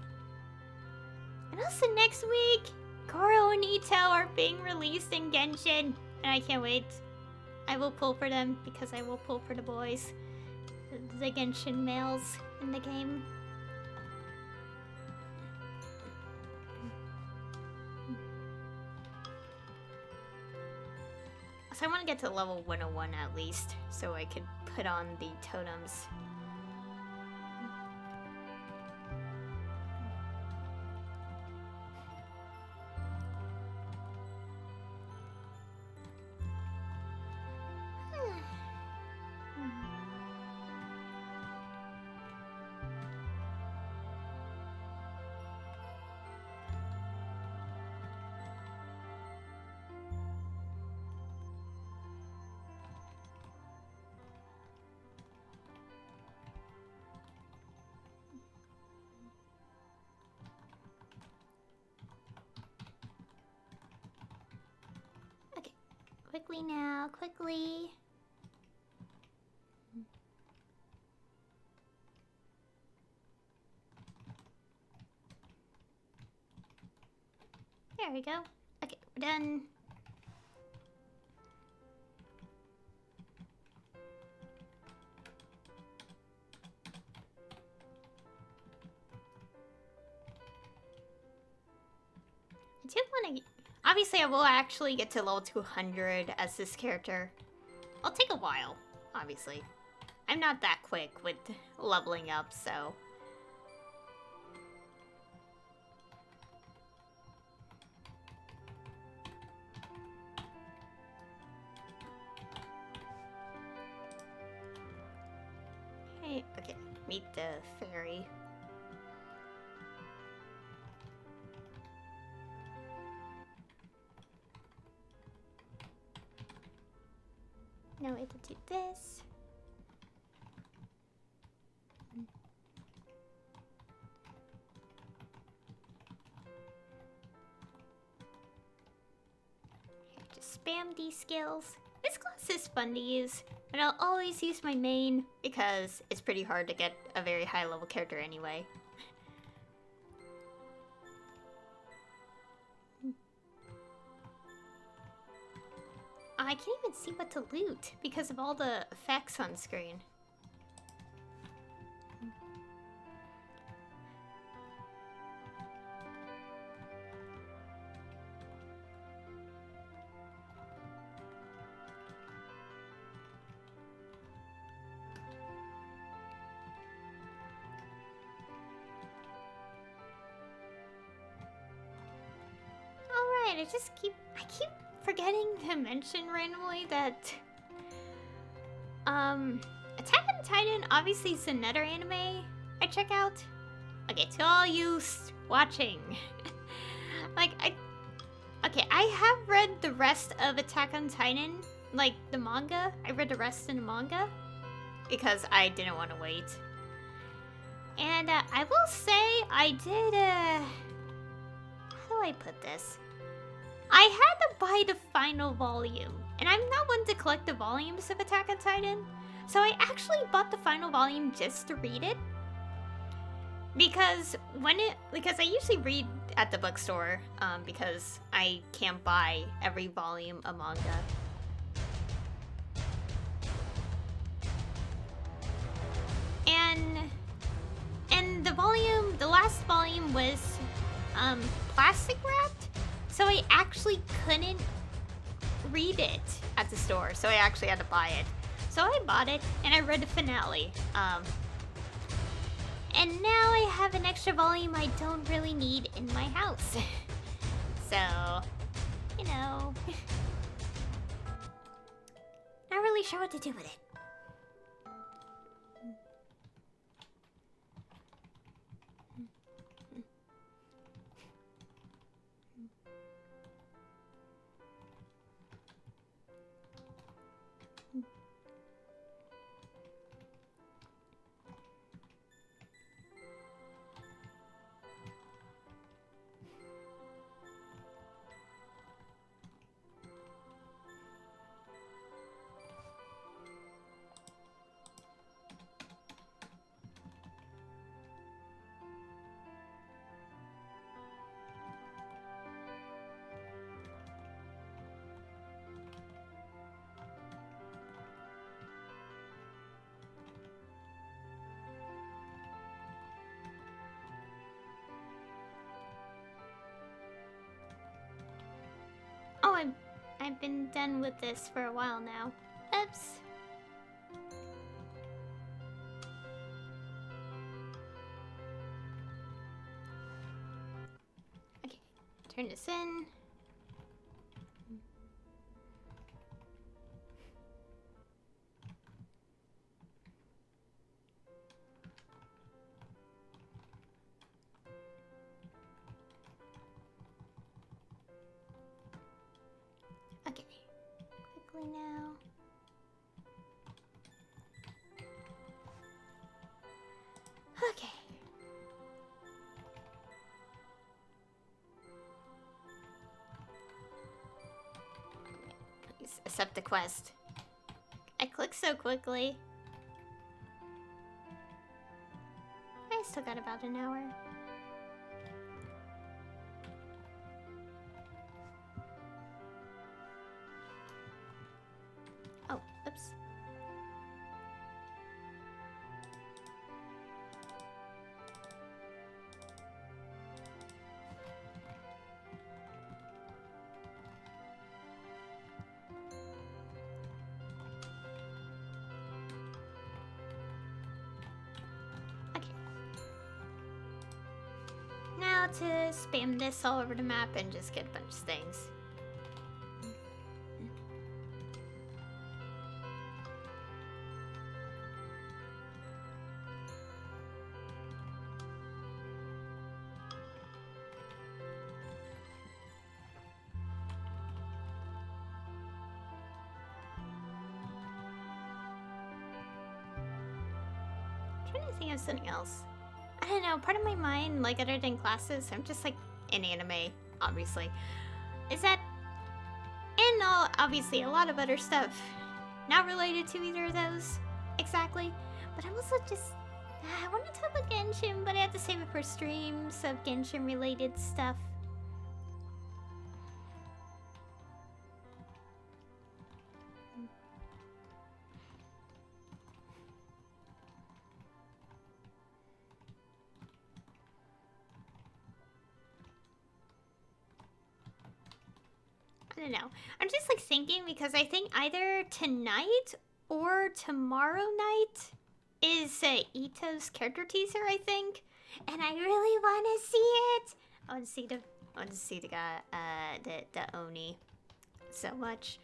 And also next week, Goro and Ito are being released in Genshin, and I can't wait. I will pull for them because I will pull for the boys. The Genshin males in the game. So I want to get to level 101 at least, so I could put on the totems. Quickly now, quickly. There we go. Okay, we're done. I do want to... Obviously, I will actually get to level 200 as this character. It'll take a while, obviously. I'm not that quick with leveling up, so... Hey, okay, meet the fairy. Now we have to do this. Here, just spam these skills. This class is fun to use, but I'll always use my main because it's pretty hard to get a very high level character anyway. I can't even see what to loot because of all the effects on screen. Alright, I keep forgetting to mention randomly that Attack on Titan obviously is another anime I check out. Okay, to all you watching. I have read the rest of Attack on Titan, like, the manga. I read the rest in the manga. Because I didn't want to wait. And I will say I did, how do I put this? I had to buy the final volume. And I'm not one to collect the volumes of Attack on Titan. So I actually bought the final volume just to read it. Because I usually read at the bookstore, because I can't buy every volume of manga. And the last volume was plastic wrapped, so I actually couldn't read it at the store, so I actually had to buy it. So I bought it, and I read the finale. And now I have an extra volume I don't really need in my house. So, you know. Not really sure what to do with it. Oh, I've been done with this for a while now. Oops. Okay, turn this in. Okay, quickly now. Okay. Please accept the quest. I clicked so quickly. I still got about an hour. Oh, oops. Okay. Now to spam this all over the map and just get a bunch of things. Trying to think of something else. I don't know, part of my mind, like other than classes, I'm just like in anime, obviously. Is that, and obviously a lot of other stuff. Not related to either of those, exactly. But I'm also just, I want to talk about Genshin, but I have to save it for streams of Genshin related stuff. I don't know. I'm just like thinking because I think either tonight or tomorrow night is Ito's character teaser, I think. And I really want to see it. I want to see the guy, the Oni so much.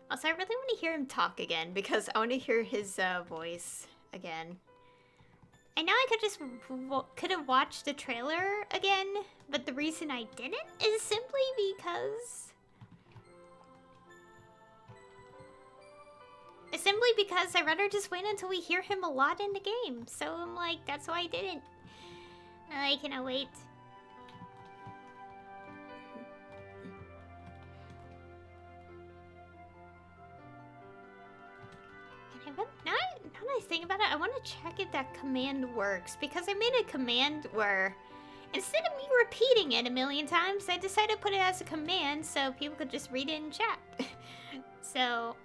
Also, I really want to hear him talk again because I want to hear his voice again. I know I could have watched the trailer again, but the reason I didn't is simply because Simply because I'd rather just wait until we hear him a lot in the game. So I'm like, that's why I didn't. I cannot wait. Now that I think about it, I want to check if that command works. Because I made a command where, instead of me repeating it a million times, I decided to put it as a command so people could just read it in chat. So,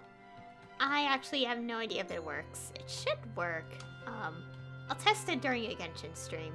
I actually have no idea if it works. It should work. I'll test it during a Genshin stream.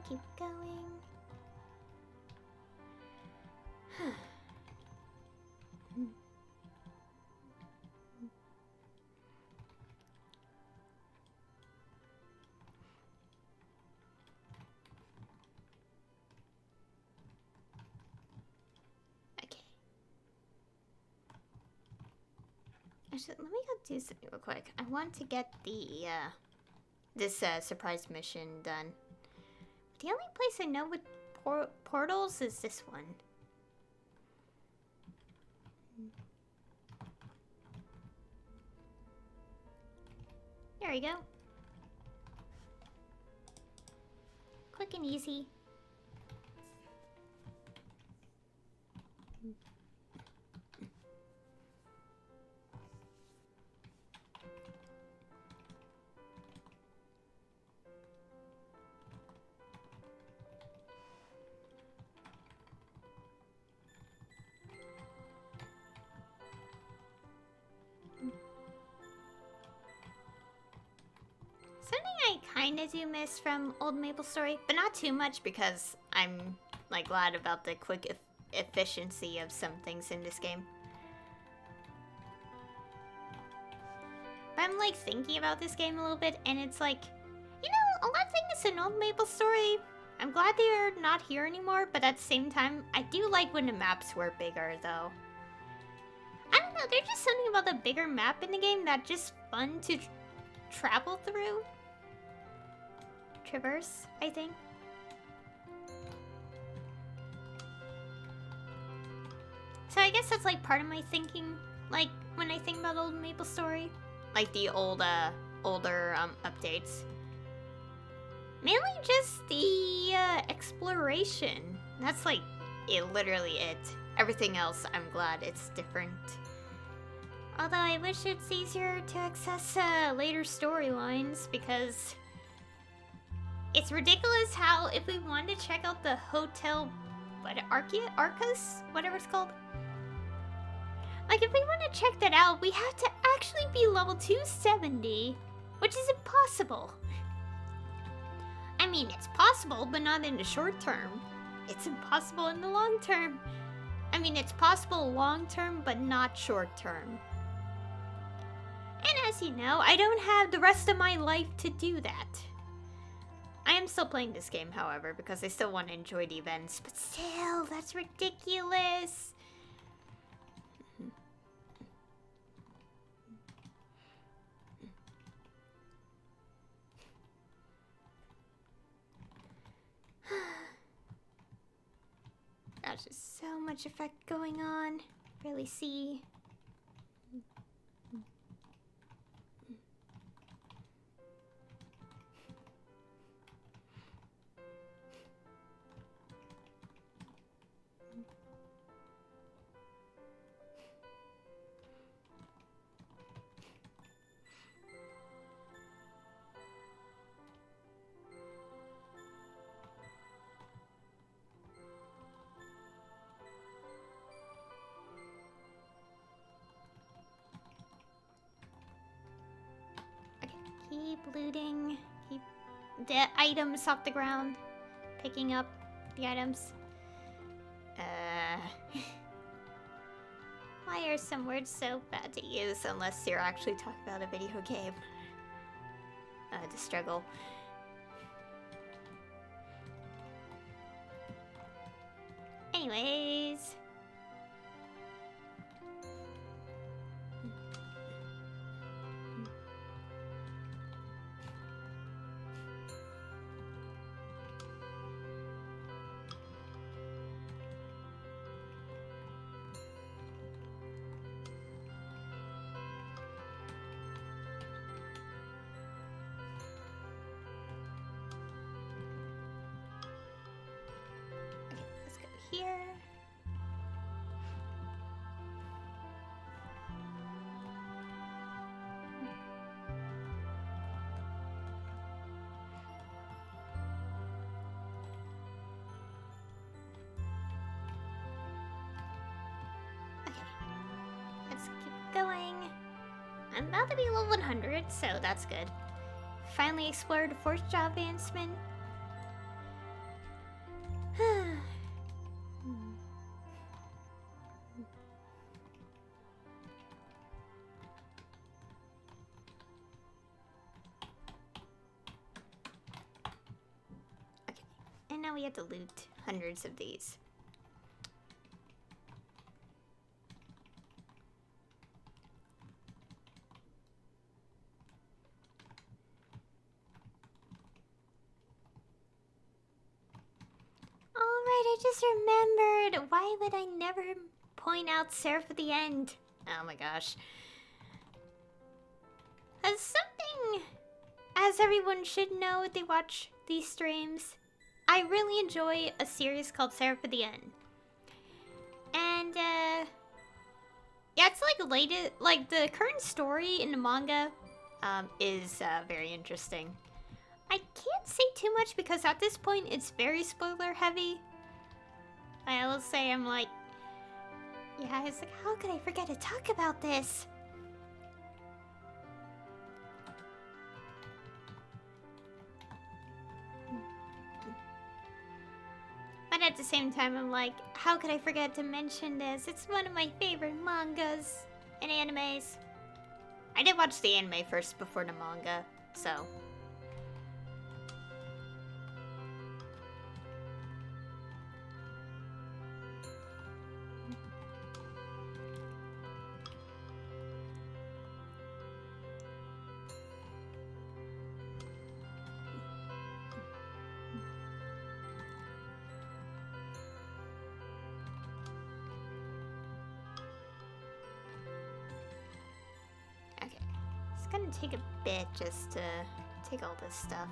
Keep going. Okay. Actually, let me go do something real quick. I want to get the this surprise mission done. The only place I know with portals is this one. There we go. Quick and easy. I kind of do miss from old Maplestory, but not too much because I'm like glad about the quick efficiency of some things in this game. But I'm like thinking about this game a little bit, and it's like, you know, a lot of things in old Maplestory, I'm glad they're not here anymore, but at the same time, I do like when the maps were bigger though. I don't know, there's just something about the bigger map in the game that's just fun to travel through. Traverse, I think. So I guess that's like part of my thinking, like when I think about old Maplestory, like the older updates. Mainly just the exploration. That's like literally it. Everything else, I'm glad it's different. Although I wish it's easier to access later storylines because it's ridiculous how if we wanted to check out the hotel, what, Arcus? Whatever it's called. Like, if we want to check that out, we have to actually be level 270, which is impossible. I mean, it's possible, but not in the short term. It's impossible in the long term. I mean, it's possible long term, but not short term. And as you know, I don't have the rest of my life to do that. I am still playing this game, however, because I still want to enjoy the events. But still, that's ridiculous. Gosh, there's so much effect going on. Really see. keep looting. Keep the items off the ground. Picking up the items. Why are some words so bad to use unless you're actually talking about a video game? To struggle. Anyways. Here. Okay. Let's keep going. I'm about to be level 100, so that's good. Finally explored the fourth job advancement. And now we have to loot hundreds of these. Alright, I just remembered. Why would I never point out Seraph at the end? Oh my gosh. As something, as everyone should know if they watch these streams, I really enjoy a series called Seraph at the End. And, yeah, it's like the current story in the manga, is, very interesting. I can't say too much because at this point it's very spoiler heavy. I will say I'm like, yeah, it's like, how could I forget to talk about this? But at the same time, I'm like, how could I forget to mention this? It's one of my favorite mangas and animes. I did watch the anime first before the manga, so. Gonna take a bit just to take all this stuff.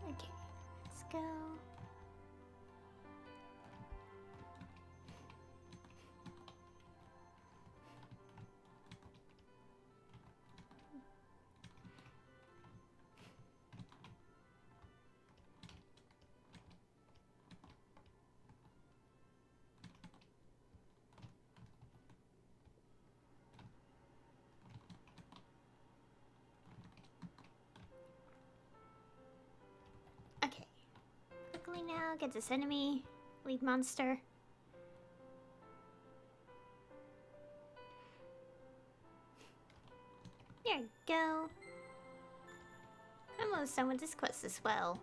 Okay, let's go. Okay. Quickly now, get this enemy, lead monster. There you go. I'm almost done with this quest as well.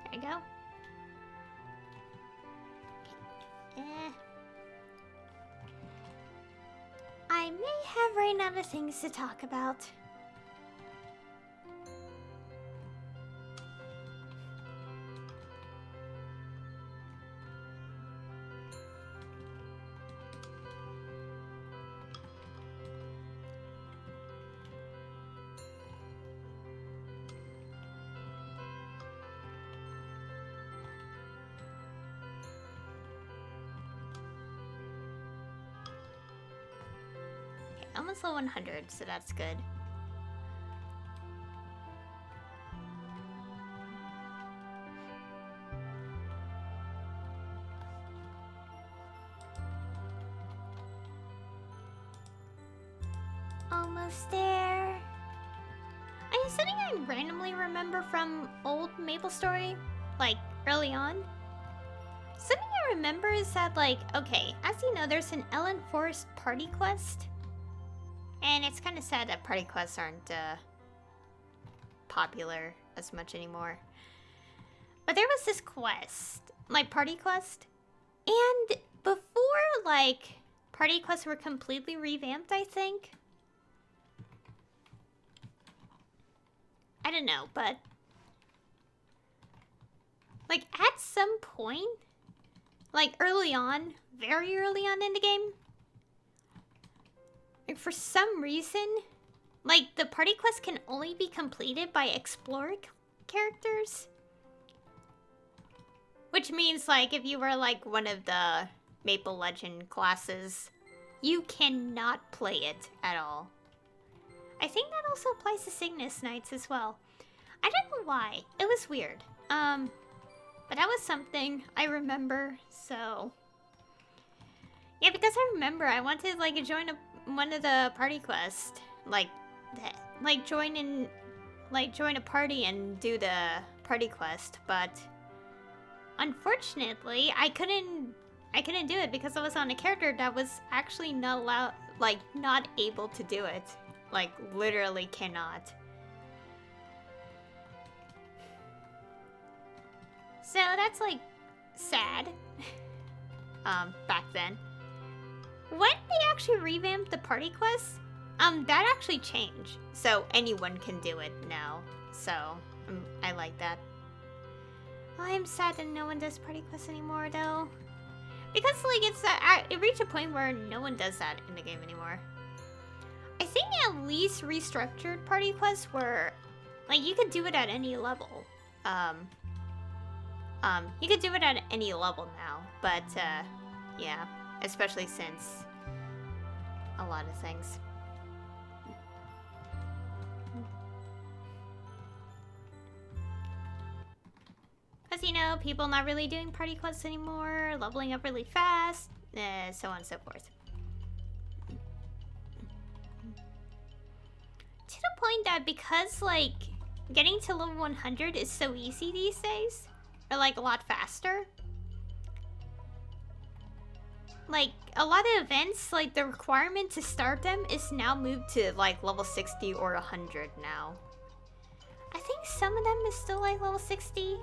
There you go. I may have ran out of things to talk about. Almost level 100, so that's good. Almost there. I have something I randomly remember from old Maplestory, like early on. Something I remember is that, like, okay, as you know, there's an Ellen Forest party quest. And it's kind of sad that party quests aren't popular as much anymore. But there was this quest, like party quest. And before, like, party quests were completely revamped, I think. I don't know, but like at some point, like early on, very early on in the game, like for some reason, like the party quest can only be completed by explorer characters. Which means like if you were like one of the Maple Legend classes, you cannot play it at all. I think that also applies to Cygnus Knights as well. I don't know why. It was weird. But that was something I remember, so... Yeah, because I remember I wanted to, like, join one of the party quests. Like join a party and do the party quest, but... Unfortunately, I couldn't do it because I was on a character that was actually not allowed, like, not able to do it. Like, literally cannot. So that's, like, sad. Back then. When they actually revamped the party quests, that actually changed. So anyone can do it now. So, I like that. I'm sad that no one does party quests anymore, though. Because, like, it reached a point where no one does that in the game anymore. I think at least restructured party quests were, like, you could do it at any level. You could do it at any level now, but, yeah, especially since a lot of things. Because, you know, people not really doing party quests anymore, leveling up really fast, so on and so forth. To the point that because, like, getting to level 100 is so easy these days, or, like, a lot faster. Like, a lot of events, like, the requirement to start them is now moved to, like, level 60 or 100 now. I think some of them is still, like, level 60.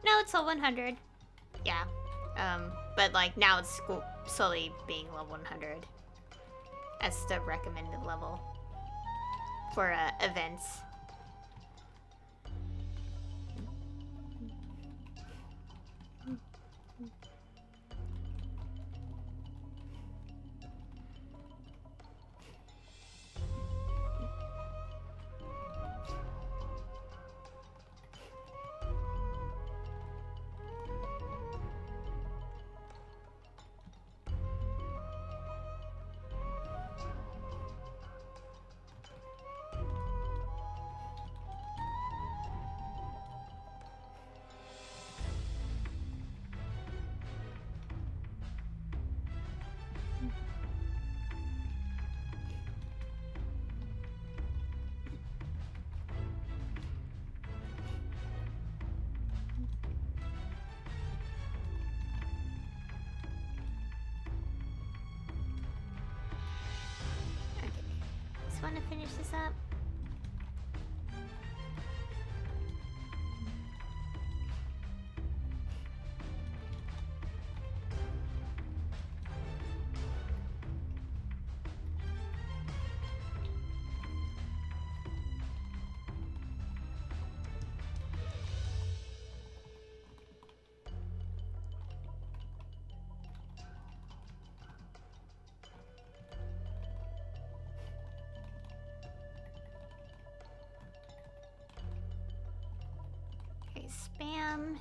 No, it's level 100. Yeah. But, like, now it's slowly being level 100. As the recommended level for, events. Want to finish this up? spam.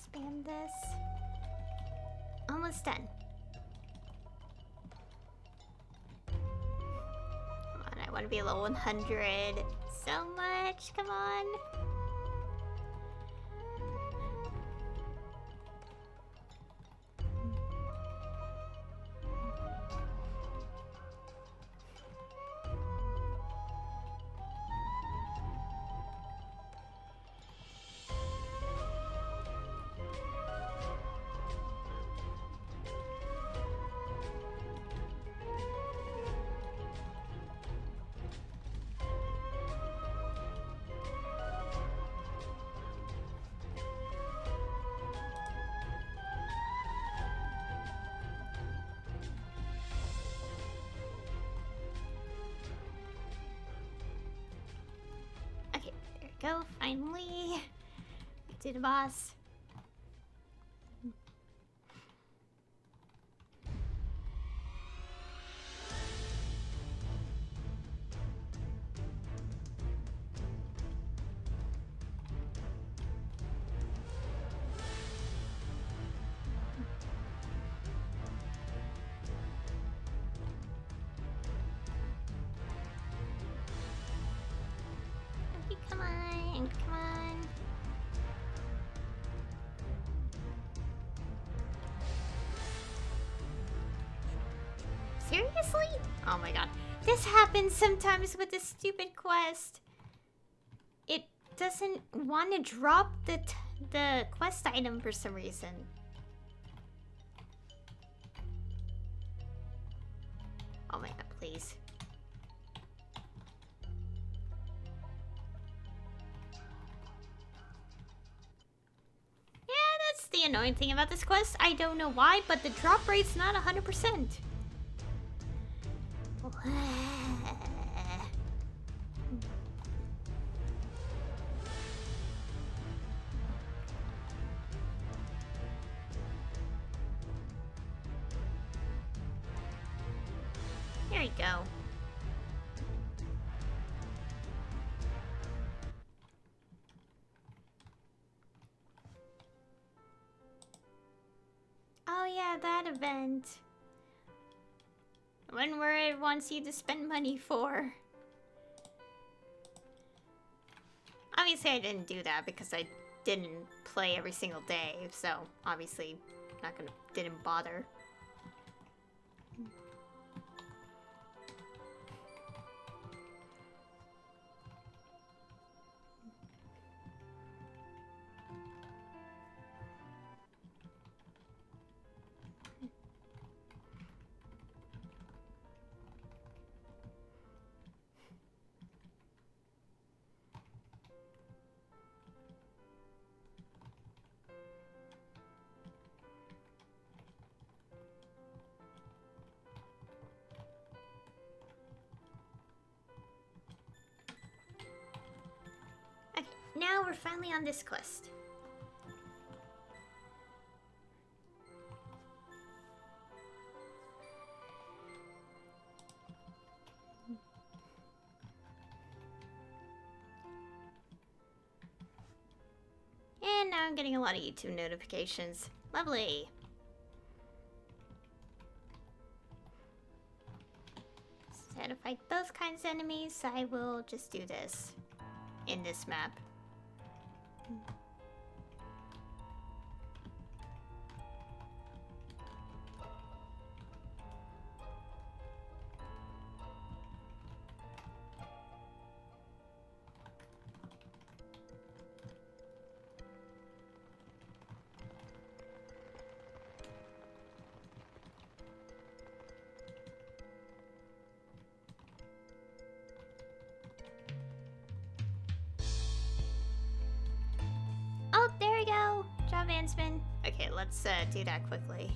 Spam this. Almost done. Come on, I want to be level 100 so much. Come on. Go, finally. Get to the boss. Okay, come on, come on. Seriously? Oh my god. This happens sometimes with this stupid quest. It doesn't want to drop the quest item for some reason. Oh my god, please. Yeah, that's the annoying thing about this quest. I don't know why, but the drop rate's not 100%. There you go. Oh yeah, that event. One where it wants you to spend money for. Obviously I didn't do that because I didn't play every single day, so obviously didn't bother. Now we're finally on this quest. And now I'm getting a lot of YouTube notifications. Lovely. Instead of fight those kinds of enemies, I will just do this in this map. Oh, there we go. Job advancement. Okay, let's do that quickly.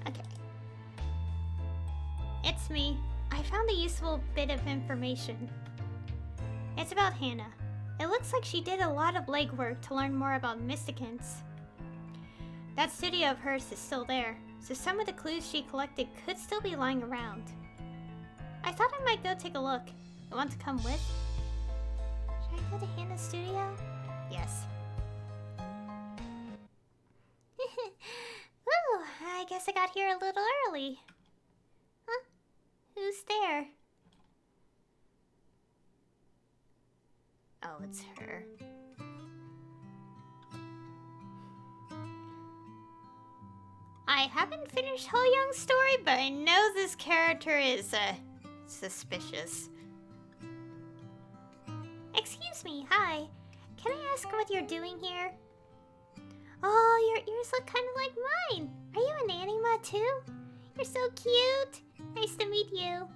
Okay. It's me. I found a useful bit of information. It's about Hannah. It looks like she did a lot of legwork to learn more about Mysticants. That studio of hers is still there, so some of the clues she collected could still be lying around. I thought I might go take a look. You want to come with? Should I go to Hannah's studio? Yes. Ooh, I guess I got here a little early. Huh? Who's there? Oh, it's her. I haven't finished Ho Young's story, but I know this character is, suspicious. Excuse me, hi. Can I ask what you're doing here? Oh, your ears look kind of like mine. Are you an anima too? You're so cute. Nice to meet you.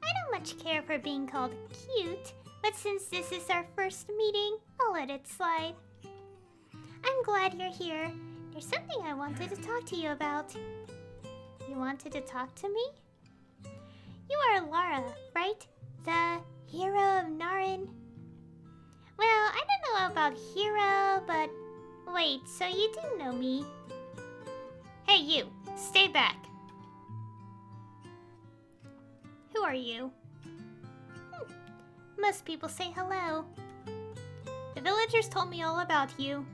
I don't much care for being called cute, but since this is our first meeting, I'll let it slide. I'm glad you're here. There's something I wanted to talk to you about. You wanted to talk to me? You are Lara, right? The hero of Narin? Well, I don't know about hero, but... Wait, so you do know me? Hey you, stay back. Who are you? Most people say hello. The villagers told me all about you.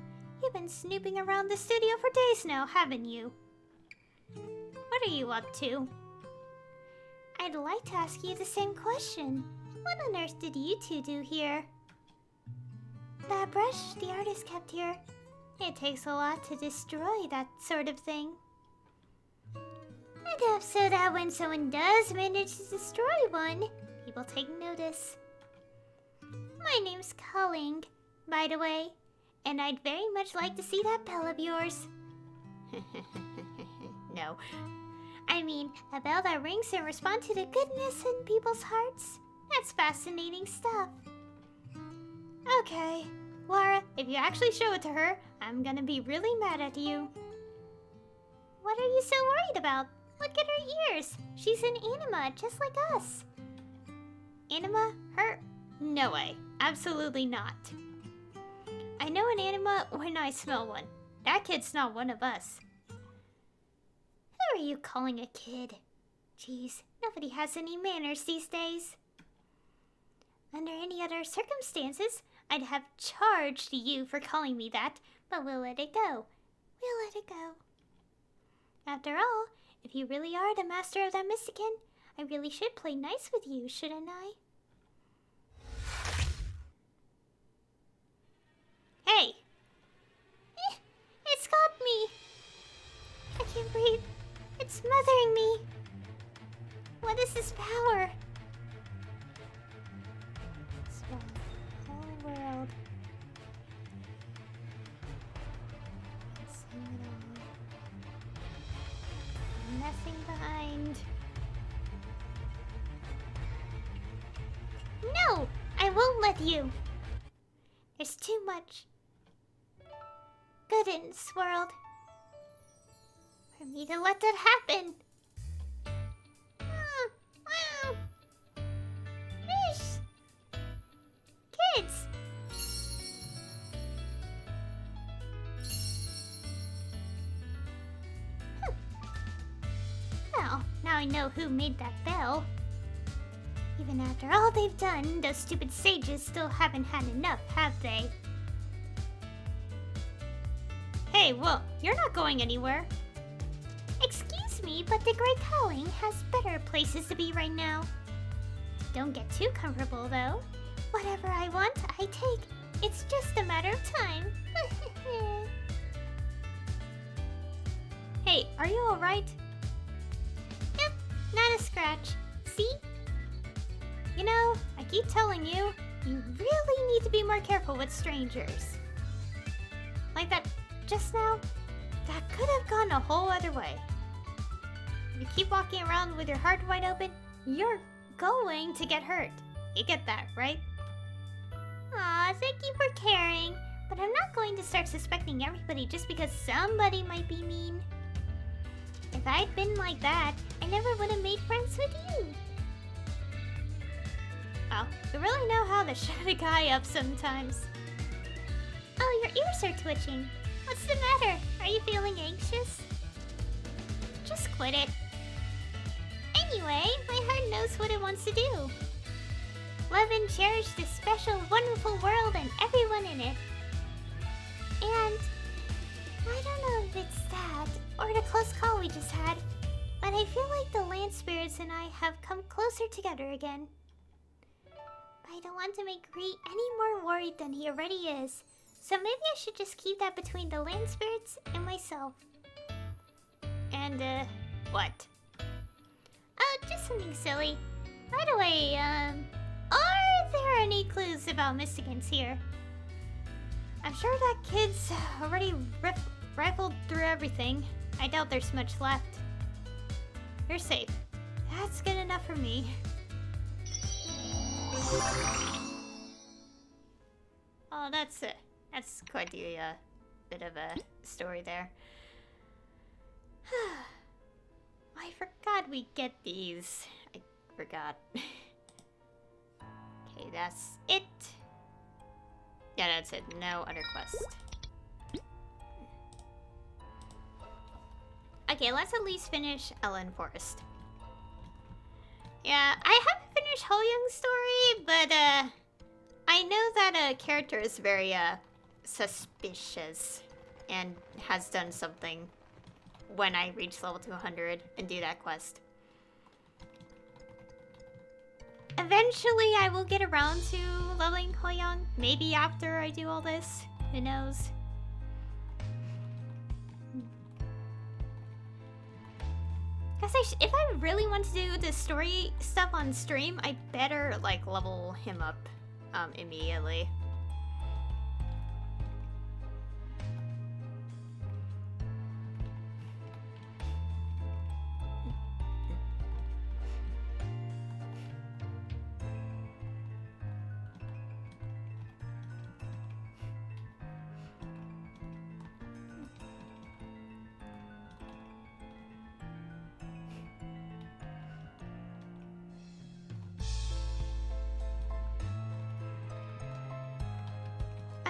You've been snooping around the studio for days now, haven't you? What are you up to? I'd like to ask you the same question. What on earth did you two do here? That brush the artist kept here. It takes a lot to destroy that sort of thing. Enough so that when someone does manage to destroy one, people take notice. My name's Culling, by the way, and I'd very much like to see that bell of yours. No. I mean, a bell that rings and responds to the goodness in people's hearts. That's fascinating stuff. Okay, Lara, if you actually show it to her, I'm gonna be really mad at you. What are you so worried about? Look at her ears. She's an anima, just like us. Anima? Her? No way. Absolutely not. I know an anima when I smell one. That kid's not one of us. Who are you calling a kid? Jeez, nobody has any manners these days. Under any other circumstances, I'd have charged you for calling me that, but we'll let it go. We'll let it go. After all, if you really are the master of that Mystican, I really should play nice with you, shouldn't I? Hey! It's got me! I can't breathe. It's smothering me. What is this power? Swallow the whole world. Sing it all. Nothing behind. No! I won't let you! There's too much good in this world for me to let that happen. Fish! Kids! Well, now I know who made that bell. Even after all they've done, those stupid sages still haven't had enough, have they? Hey, well, you're not going anywhere. Excuse me, but the Great Calling has better places to be right now. Don't get too comfortable, though. Whatever I want, I take. It's just a matter of time. Hey, are you alright? Yep, not a scratch. See? You know, I keep telling you, you really need to be more careful with strangers. Like that just now, that could have gone a whole other way. If you keep walking around with your heart wide open, you're going to get hurt. You get that, right? Aw, thank you for caring. But I'm not going to start suspecting everybody just because somebody might be mean. If I'd been like that, I never would have made friends with you. Oh, you really know how to shut a guy up sometimes. Oh, your ears are twitching. What's the matter? Are you feeling anxious? Just quit it. Anyway, my heart knows what it wants to do. Love and cherish this special, wonderful world and everyone in it. And I don't know if it's that or the close call we just had, but I feel like the land spirits and I have come closer together again. I don't want to make Greet any more worried than he already is, so maybe I should just keep that between the land spirits and myself. And, what? Oh, just something silly. By the way, are there any clues about Mysticans here? I'm sure that kid's already rifled through everything. I doubt there's much left. You're safe. That's good enough for me. Oh, that's quite the bit of a story there. I forgot we get these. I forgot. Okay, that's it. Yeah, that's it. No other quest. Okay, let's at least finish Ellen Forest. Yeah, I haven't finished Ho Young's story, but I know that a character is very suspicious and has done something when I reach level 200 and do that quest. Eventually, I will get around to leveling Ho Young. Maybe after I do all this. Who knows? Guess if I really want to do the story stuff on stream, I better like level him up immediately.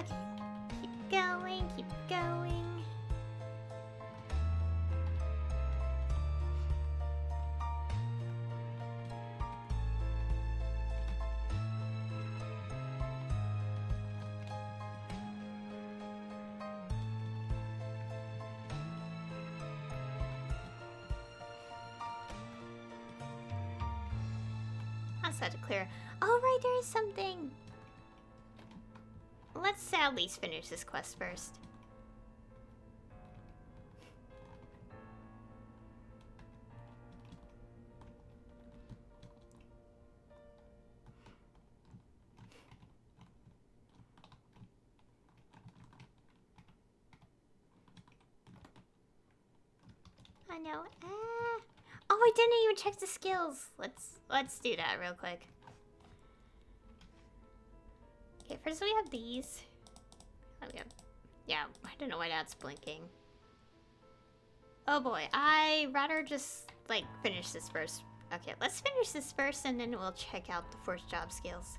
Okay, keep going. How's that to clear? Oh, right, there is something. Let's at least finish this quest first. I know. Oh, I didn't even check the skills. Let's do that real quick. Okay, first we have these. Oh, yeah, I don't know why that's blinking. Oh boy, I rather just like finish this first. Okay, let's finish this first and then we'll check out the first job skills.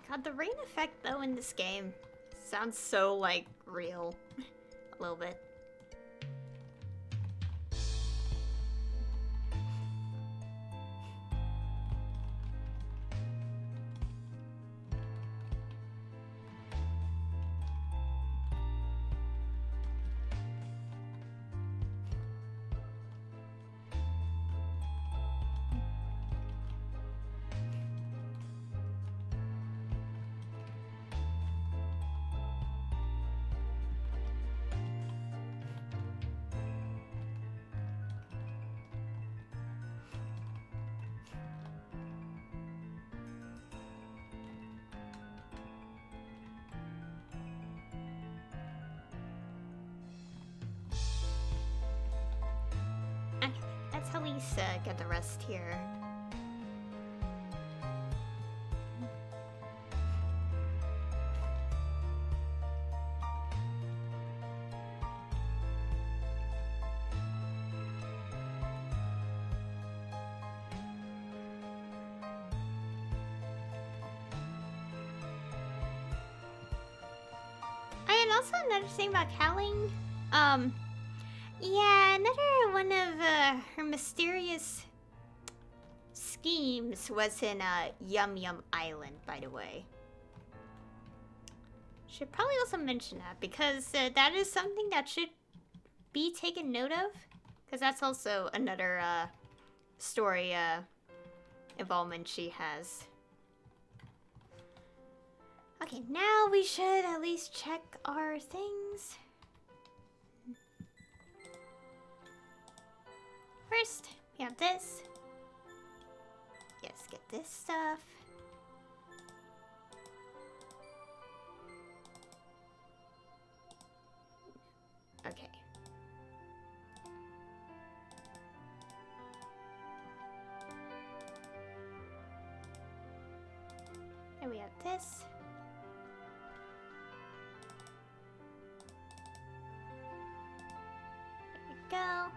God, the rain effect though in this game sounds so like real. A little bit. Let's at least get the rest here. and also another thing about Kaling. Yeah, another one of her mysterious schemes was in Yum Yum Island, by the way. Should probably also mention that because that is something that should be taken note of, because that's also another story involvement she has. Okay, now we should at least check our things. First, we have this. Yes, get this stuff. Okay. Then we have this. There we go.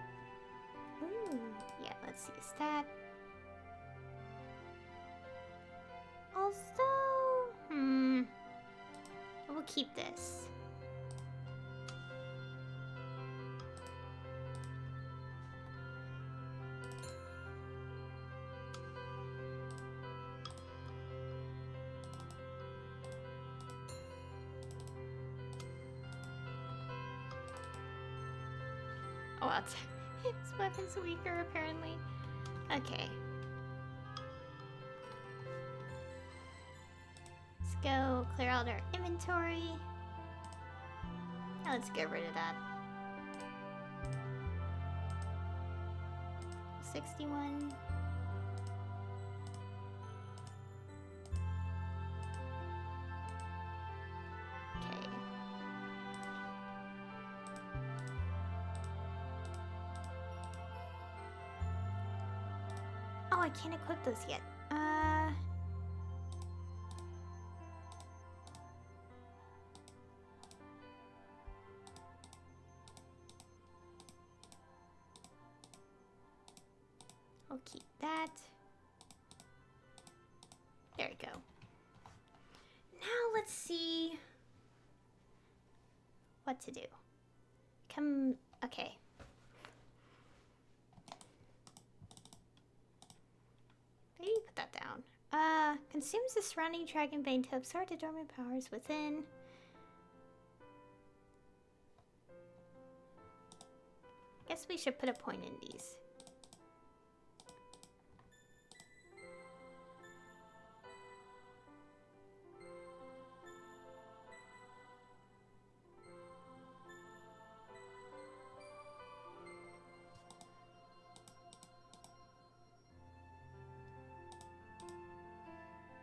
Ooh, yeah, let's use that. Also, we'll keep this. Oh, well, his weapon's weaker, apparently. Okay. Let's go clear out our inventory. Now let's get rid of that. 61. Okay. Oh, I can't equip those yet. I'll keep that. There we go. Now let's see what to do. Okay. Maybe put that down. Consumes the surrounding dragon bane to absorb the dormant powers within. Guess we should put a point in these.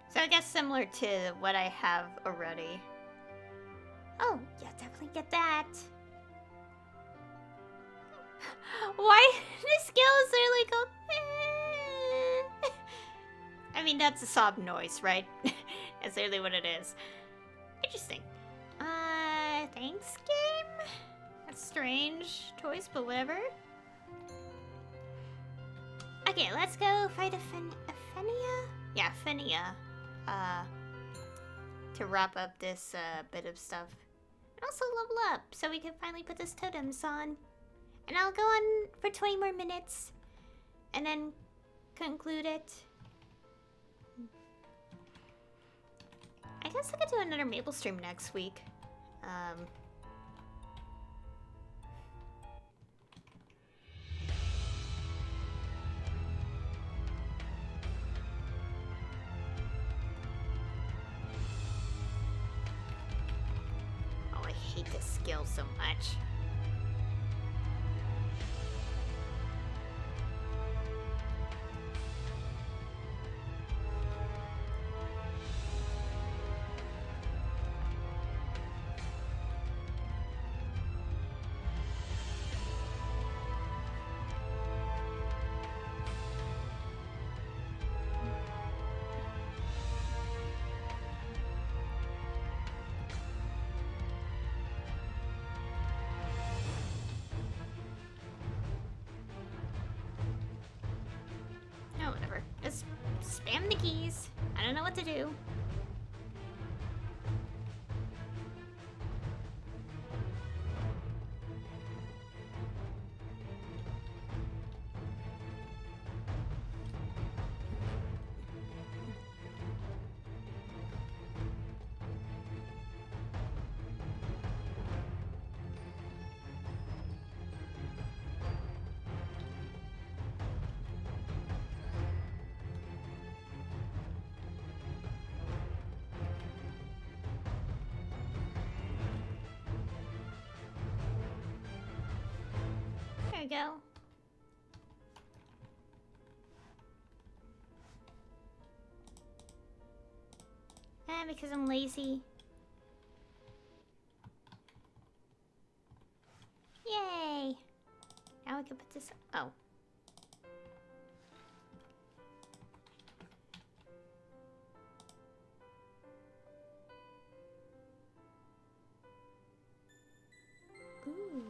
So I guess similar to what I have already. Oh, yeah, definitely get that. Why the scale is literally go? I mean, that's a sob noise, right? That's literally what it is. Interesting. Thanks, game? That's strange choice, but whatever. Okay, let's go fight a Fenia? Yeah, Fenia. To wrap up this bit of stuff. And also level up so we can finally put this totems on. And I'll go on for 20 more minutes and then conclude it. I guess I could do another Maple stream next week. Oh, I hate this skill so much. Oh, whatever. Just spam the keys. I don't know what to do. we go. And because I'm lazy. Yay! Now we can put this. Oh. Ooh.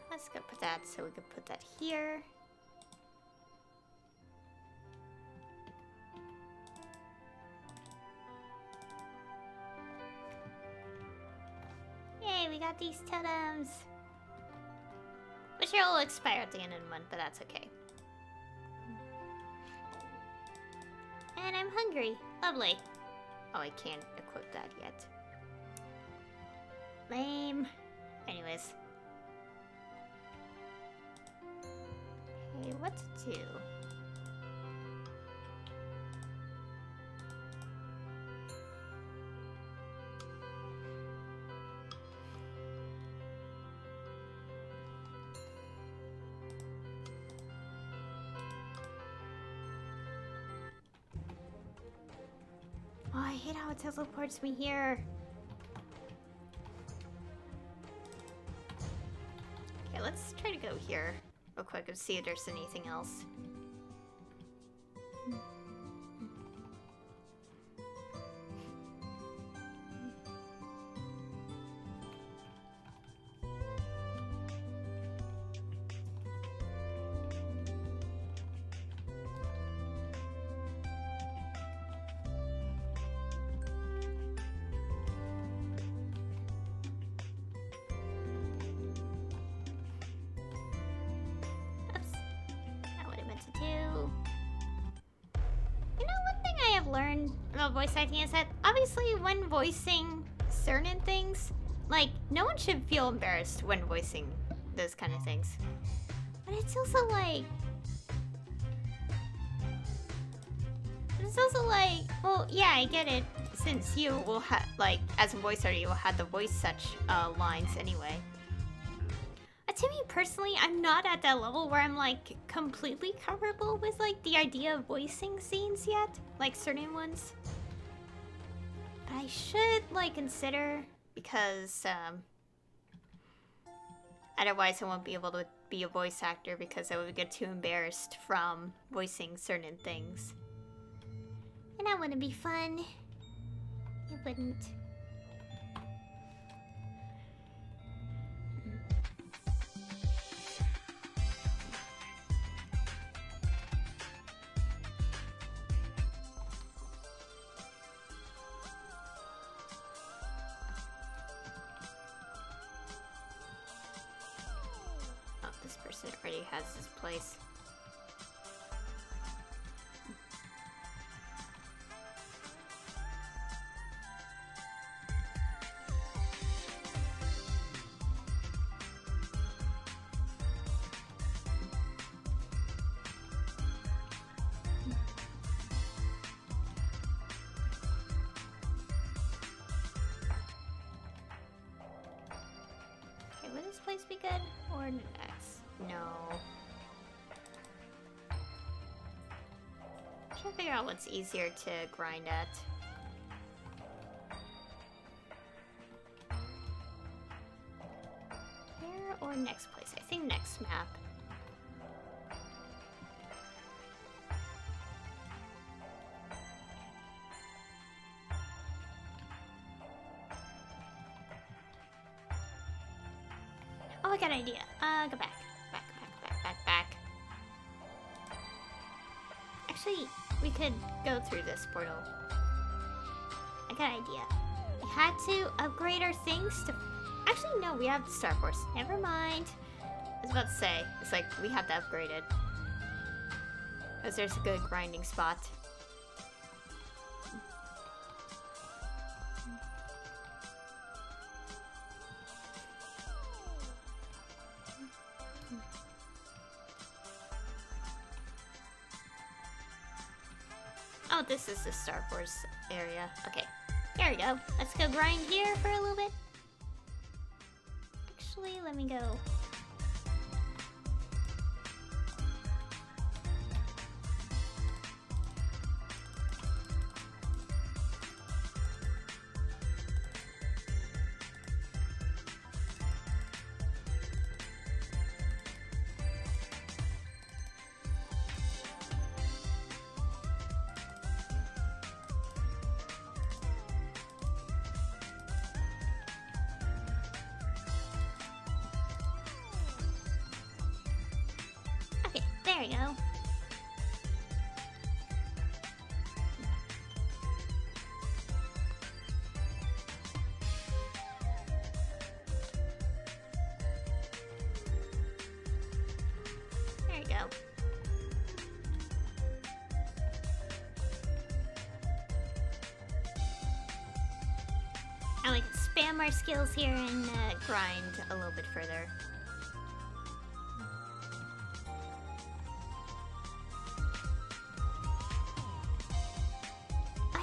Let's go put that so we can put that here. Yay, we got these totems. Which will expire at the end of the month, but that's okay. And I'm hungry. Lovely. Oh, I can't equip that yet. Lame. Anyways. Okay, what to do? Oh, I hate how it teleports me here. Okay, let's try to go here real quick and see if there's anything else. Learned about voice acting is that obviously when voicing certain things, like, no one should feel embarrassed when voicing those kind of things. But it's also like, well, yeah, I get it, since you will have, like, as a voice actor, you will have to voice such lines anyway. To me personally, I'm not at that level where I'm like completely comfortable with like the idea of voicing scenes yet, like certain ones. But I should like consider, because otherwise I won't be able to be a voice actor because I would get too embarrassed from voicing certain things. And that wouldn't be fun. It wouldn't. It already has this place. Okay, would this place be good or next? No. I'm trying to figure out what's easier to grind at. Here or next place? I think next map. Oh, I got an idea. Go back. Back. Actually, we could go through this portal. I got an idea. We had to upgrade our things to... Actually, no, we have the Star Force. Never mind. I was about to say, it's like, we have to upgrade it. Because there's a good grinding spot. Oh, this is the Star Wars area. Okay, there we go. Let's go grind here for a little bit. Actually, let me go. There we go. There we go. And we can spam our skills here and grind a little bit further.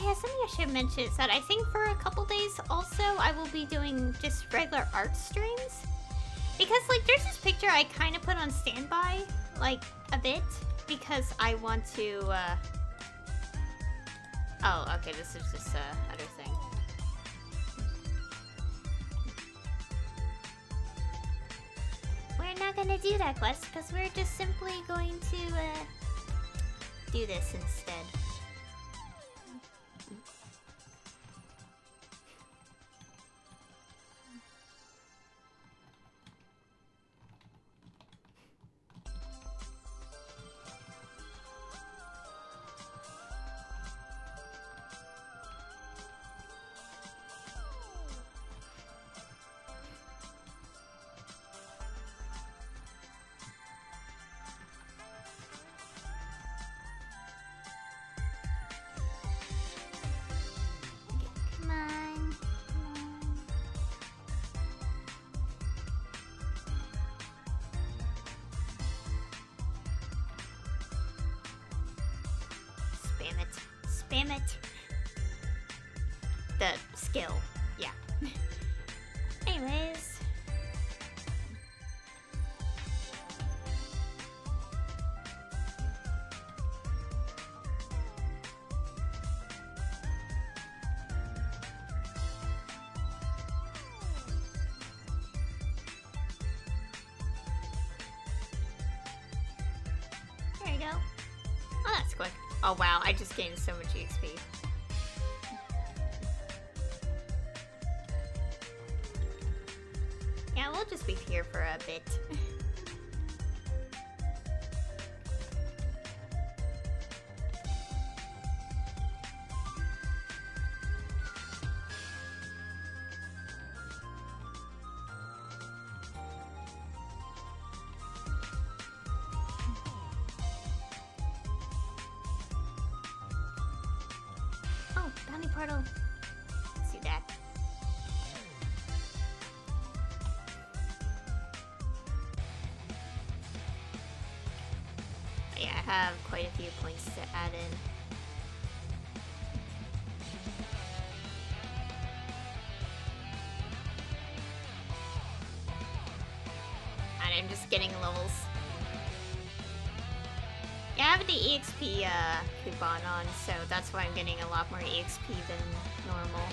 Yeah, something I should mention is that I think for a couple days also I will be doing just regular art streams. Because like there's this picture I kind of put on standby, like a bit, because I want to oh, okay, this is just other thing. We're not gonna do that quest because we're just simply going to do this instead. Spam it. The skill, yeah. Anyways. There you go. Oh, that's quick. Oh wow, I just gained so much EXP. Yeah, we'll just be here for a bit. Oh, bounty portal. Let's do that. Yeah, I have quite a few points to add in. And I'm just getting levels. Yeah, I have the EXP coupon on, so that's why I'm getting a lot more EXP than normal.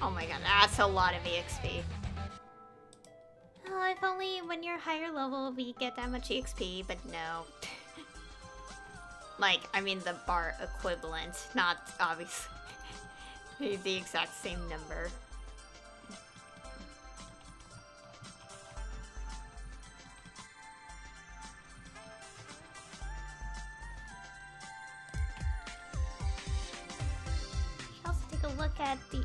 Oh my god, that's a lot of EXP. Oh, if only when you're higher level we get that much EXP, but no. Like, I mean the bar equivalent, not obviously the exact same number. look at these.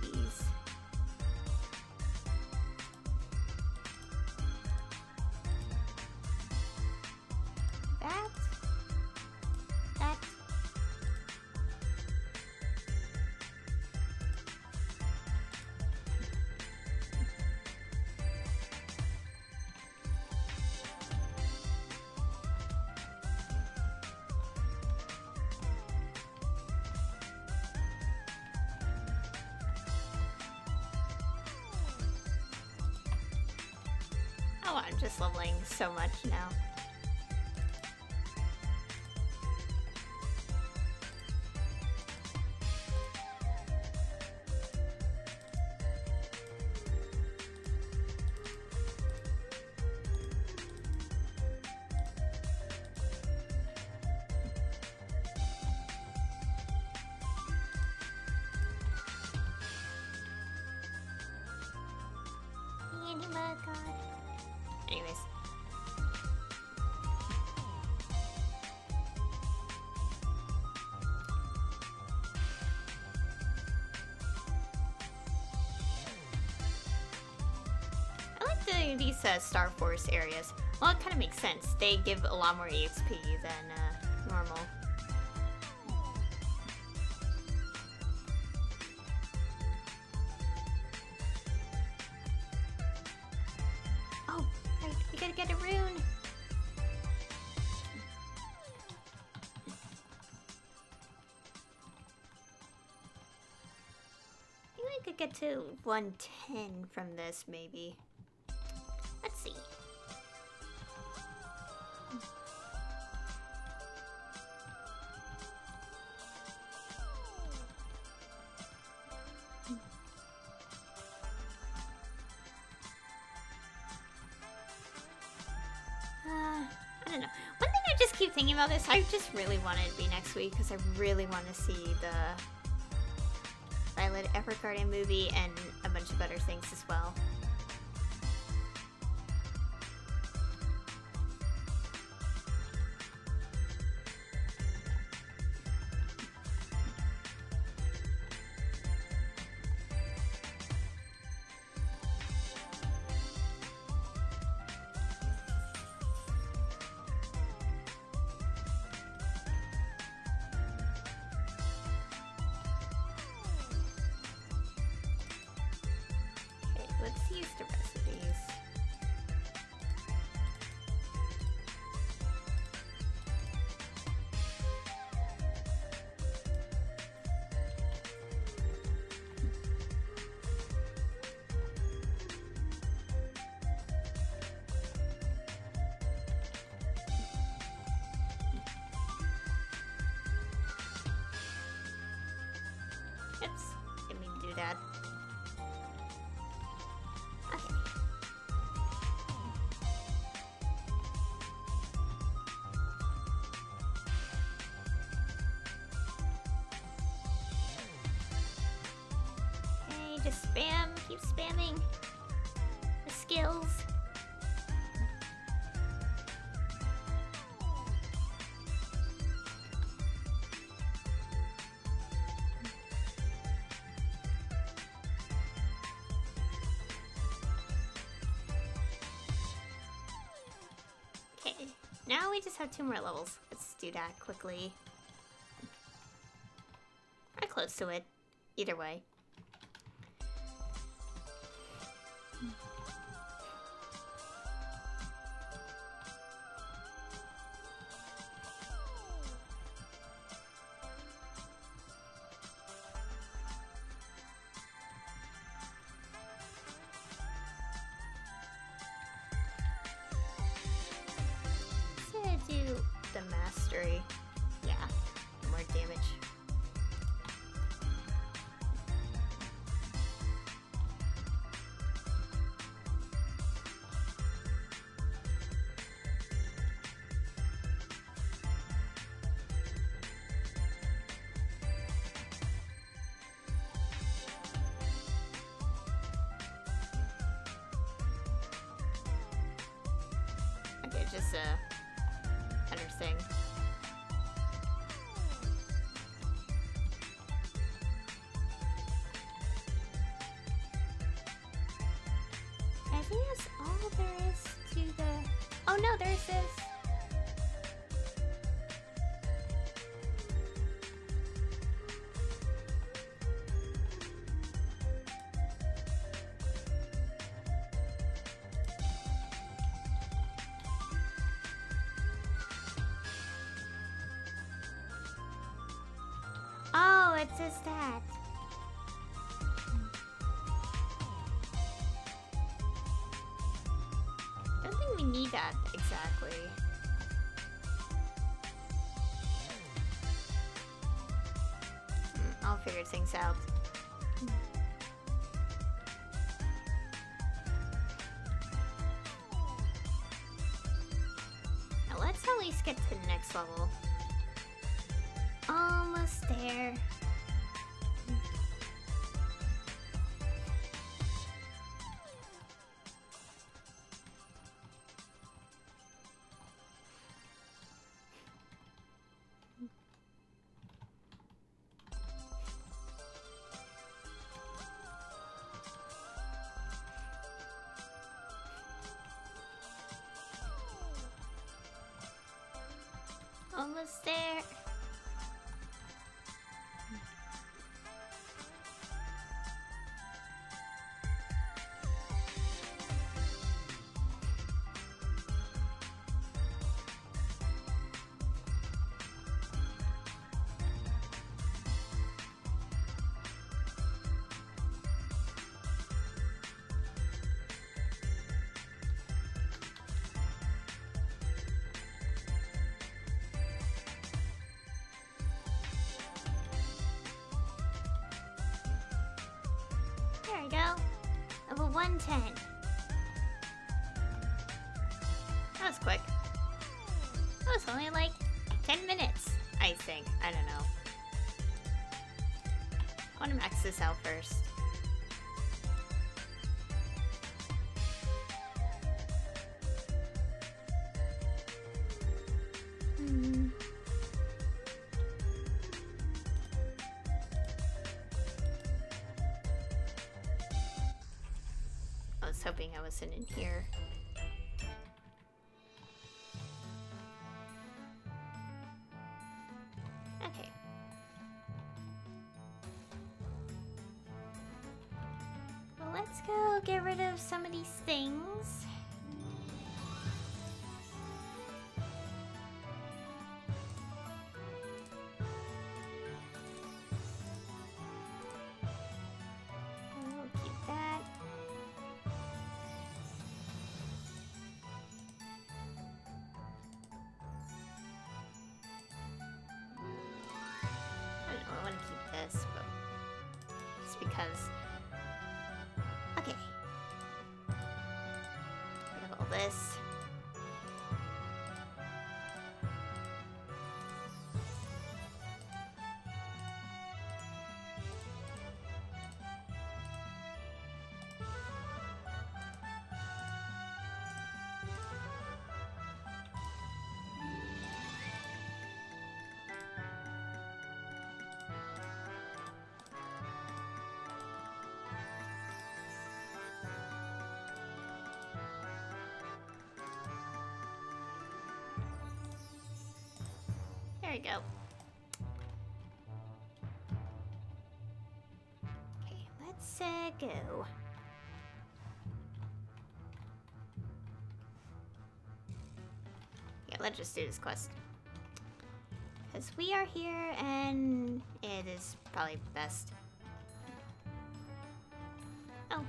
That. Oh, I'm just leveling so much now. Anima God. Anyways. I like these Star Force areas. Well, it kind of makes sense. They give a lot more EXP than normal. Oh, right. We gotta get a rune. I think we could get to 110 from this, maybe. Let's see. I don't know. One thing I just keep thinking about this, I just really want it to be next week because I really want to see the Violet Evergarden movie and a bunch of other things as well. Let's use the rest of these. Oops, didn't mean to do that. Just spam, keep spamming the skills. Okay, now we just have 2 more levels. Let's do that quickly. We're close to it, either way. Do the mastery. Yeah, more damage. Okay, just thing. all there is to the... Oh no, there's this. Oh, it says that. I don't think we need that exactly. I'll figure things out. Now let's at least get to the next level. Almost there. Almost there. There we go. Level 110. That was quick. That was only like 10 minutes, I think. I don't know. I want to max this out first. I was hoping I wasn't in here. Okay. Well, let's go get rid of some of these things. We'll keep that. I don't know, I want to keep this, but it's because... Okay. Rid of all this. There we go. Okay, let's go. Yeah, let's just do this quest. Because we are here and it is probably best. Oh.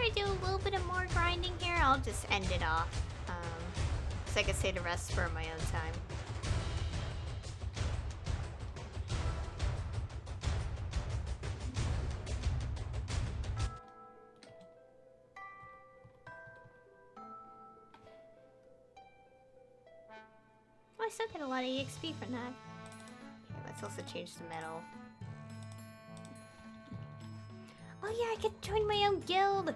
I do a little bit of more grinding here, I'll just end it off. So I can save the rest for my own time. Oh, I still get a lot of EXP from that. Okay, let's also change the metal. Oh yeah, I could join my own guild.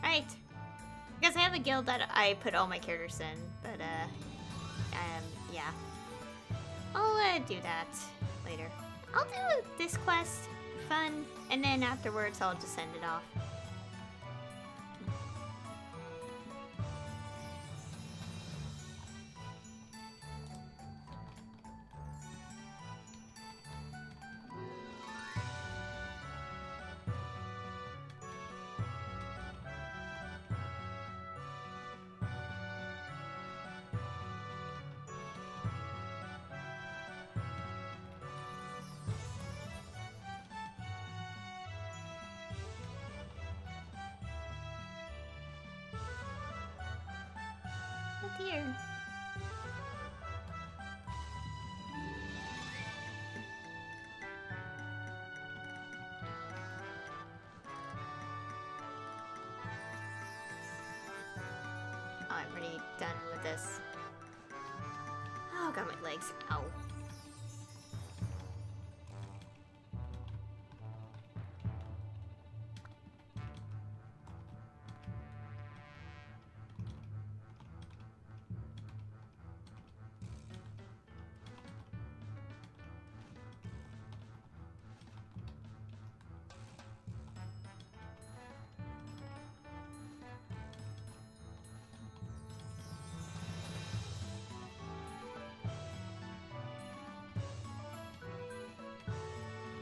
Alright. Because I have a guild that I put all my characters in, but yeah. I'll do that later. I'll do this quest for fun, and then afterwards I'll just send it off. Oh dear. Oh, I'm already done with this. Oh, got my legs. Ow.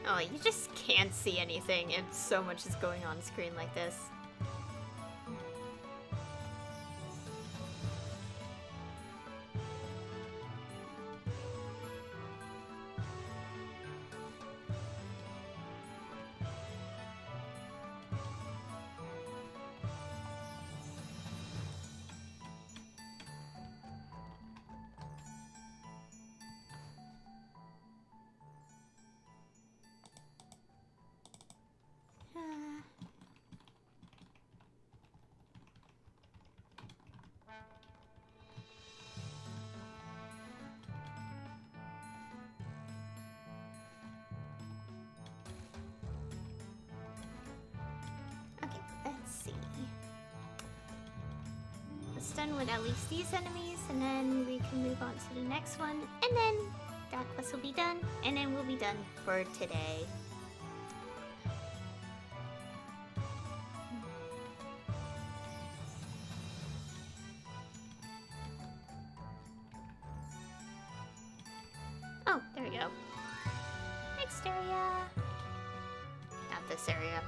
Oh, you just can't see anything if so much is going on screen like this. Okay, let's see. Let's done with at least these enemies, and then we can move on to the next one, and then that quest will be done, and then we'll be done for today. Oh, there we go. Next area. Not this area.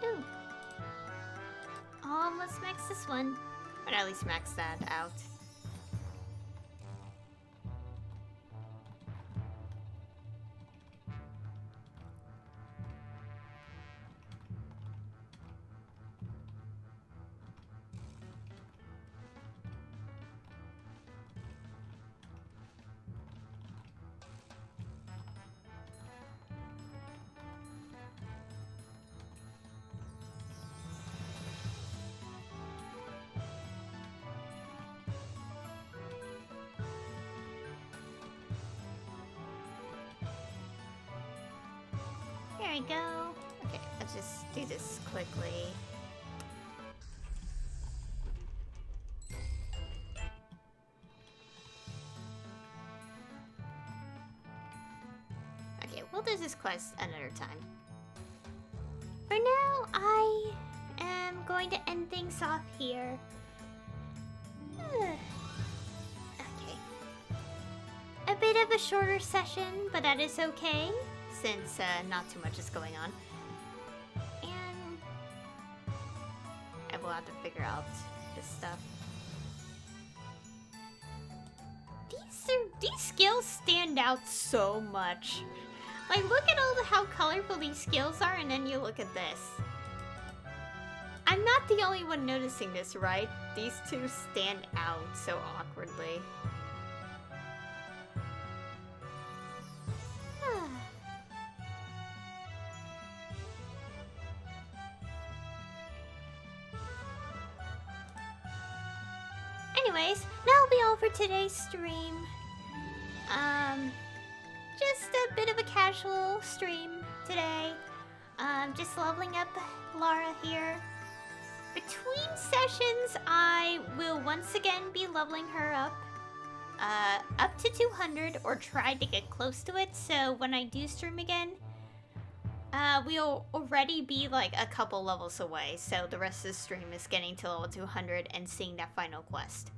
Ooh. Almost max this one. But at least max that out. There we go. Okay, let's just do this quickly. Okay, we'll do this quest another time. For now, I am going to end things off here. Okay. A bit of a shorter session, but that is okay, since not too much is going on. And I will have to figure out this stuff. These skills stand out so much. Like, look at how colorful these skills are, and then you look at this. I'm not the only one noticing this, right? These two stand out so awkwardly. Anyways, that'll be all for today's stream. Just a bit of a casual stream today. Just leveling up Lara here. Between sessions, I will once again be leveling her up to 200 or try to get close to it. So when I do stream again, we'll already be like a couple levels away. So the rest of the stream is getting to level 200 and seeing that final quest.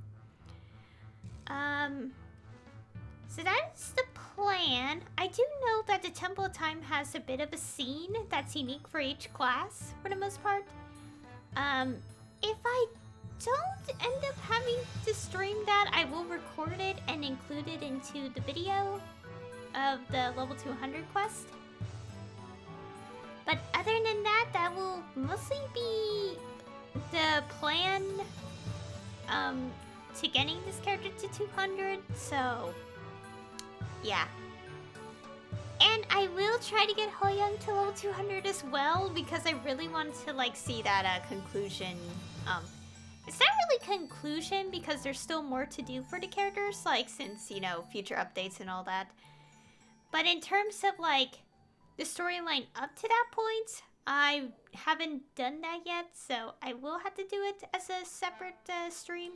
So that's the plan. I do know that the Temple of Time has a bit of a scene that's unique for each class, for the most part. If I don't end up having to stream that, I will record it and include it into the video of the level 200 quest. But other than that, that will mostly be the plan, to getting this character to 200, so yeah. And I will try to get Hoyoung to level 200 as well, because I really want to like see that conclusion. It's not really conclusion because there's still more to do for the characters, like since, you know, future updates and all that. But in terms of like the storyline up to that point, I haven't done that yet, so I will have to do it as a separate stream.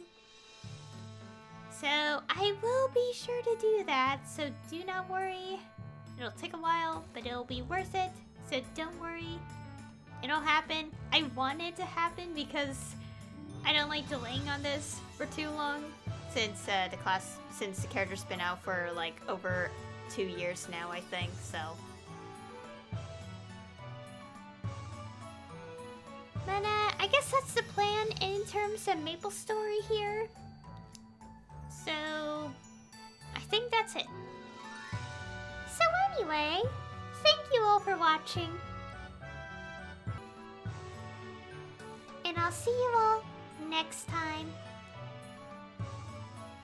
So I will be sure to do that, so do not worry. It'll take a while, but it'll be worth it, so don't worry. It'll happen. I want it to happen because I don't like delaying on this for too long, since the character's been out for like over 2 years now, I think, so. But I guess that's the plan in terms of Maplestory here. So, I think that's it. So anyway, thank you all for watching. And I'll see you all next time.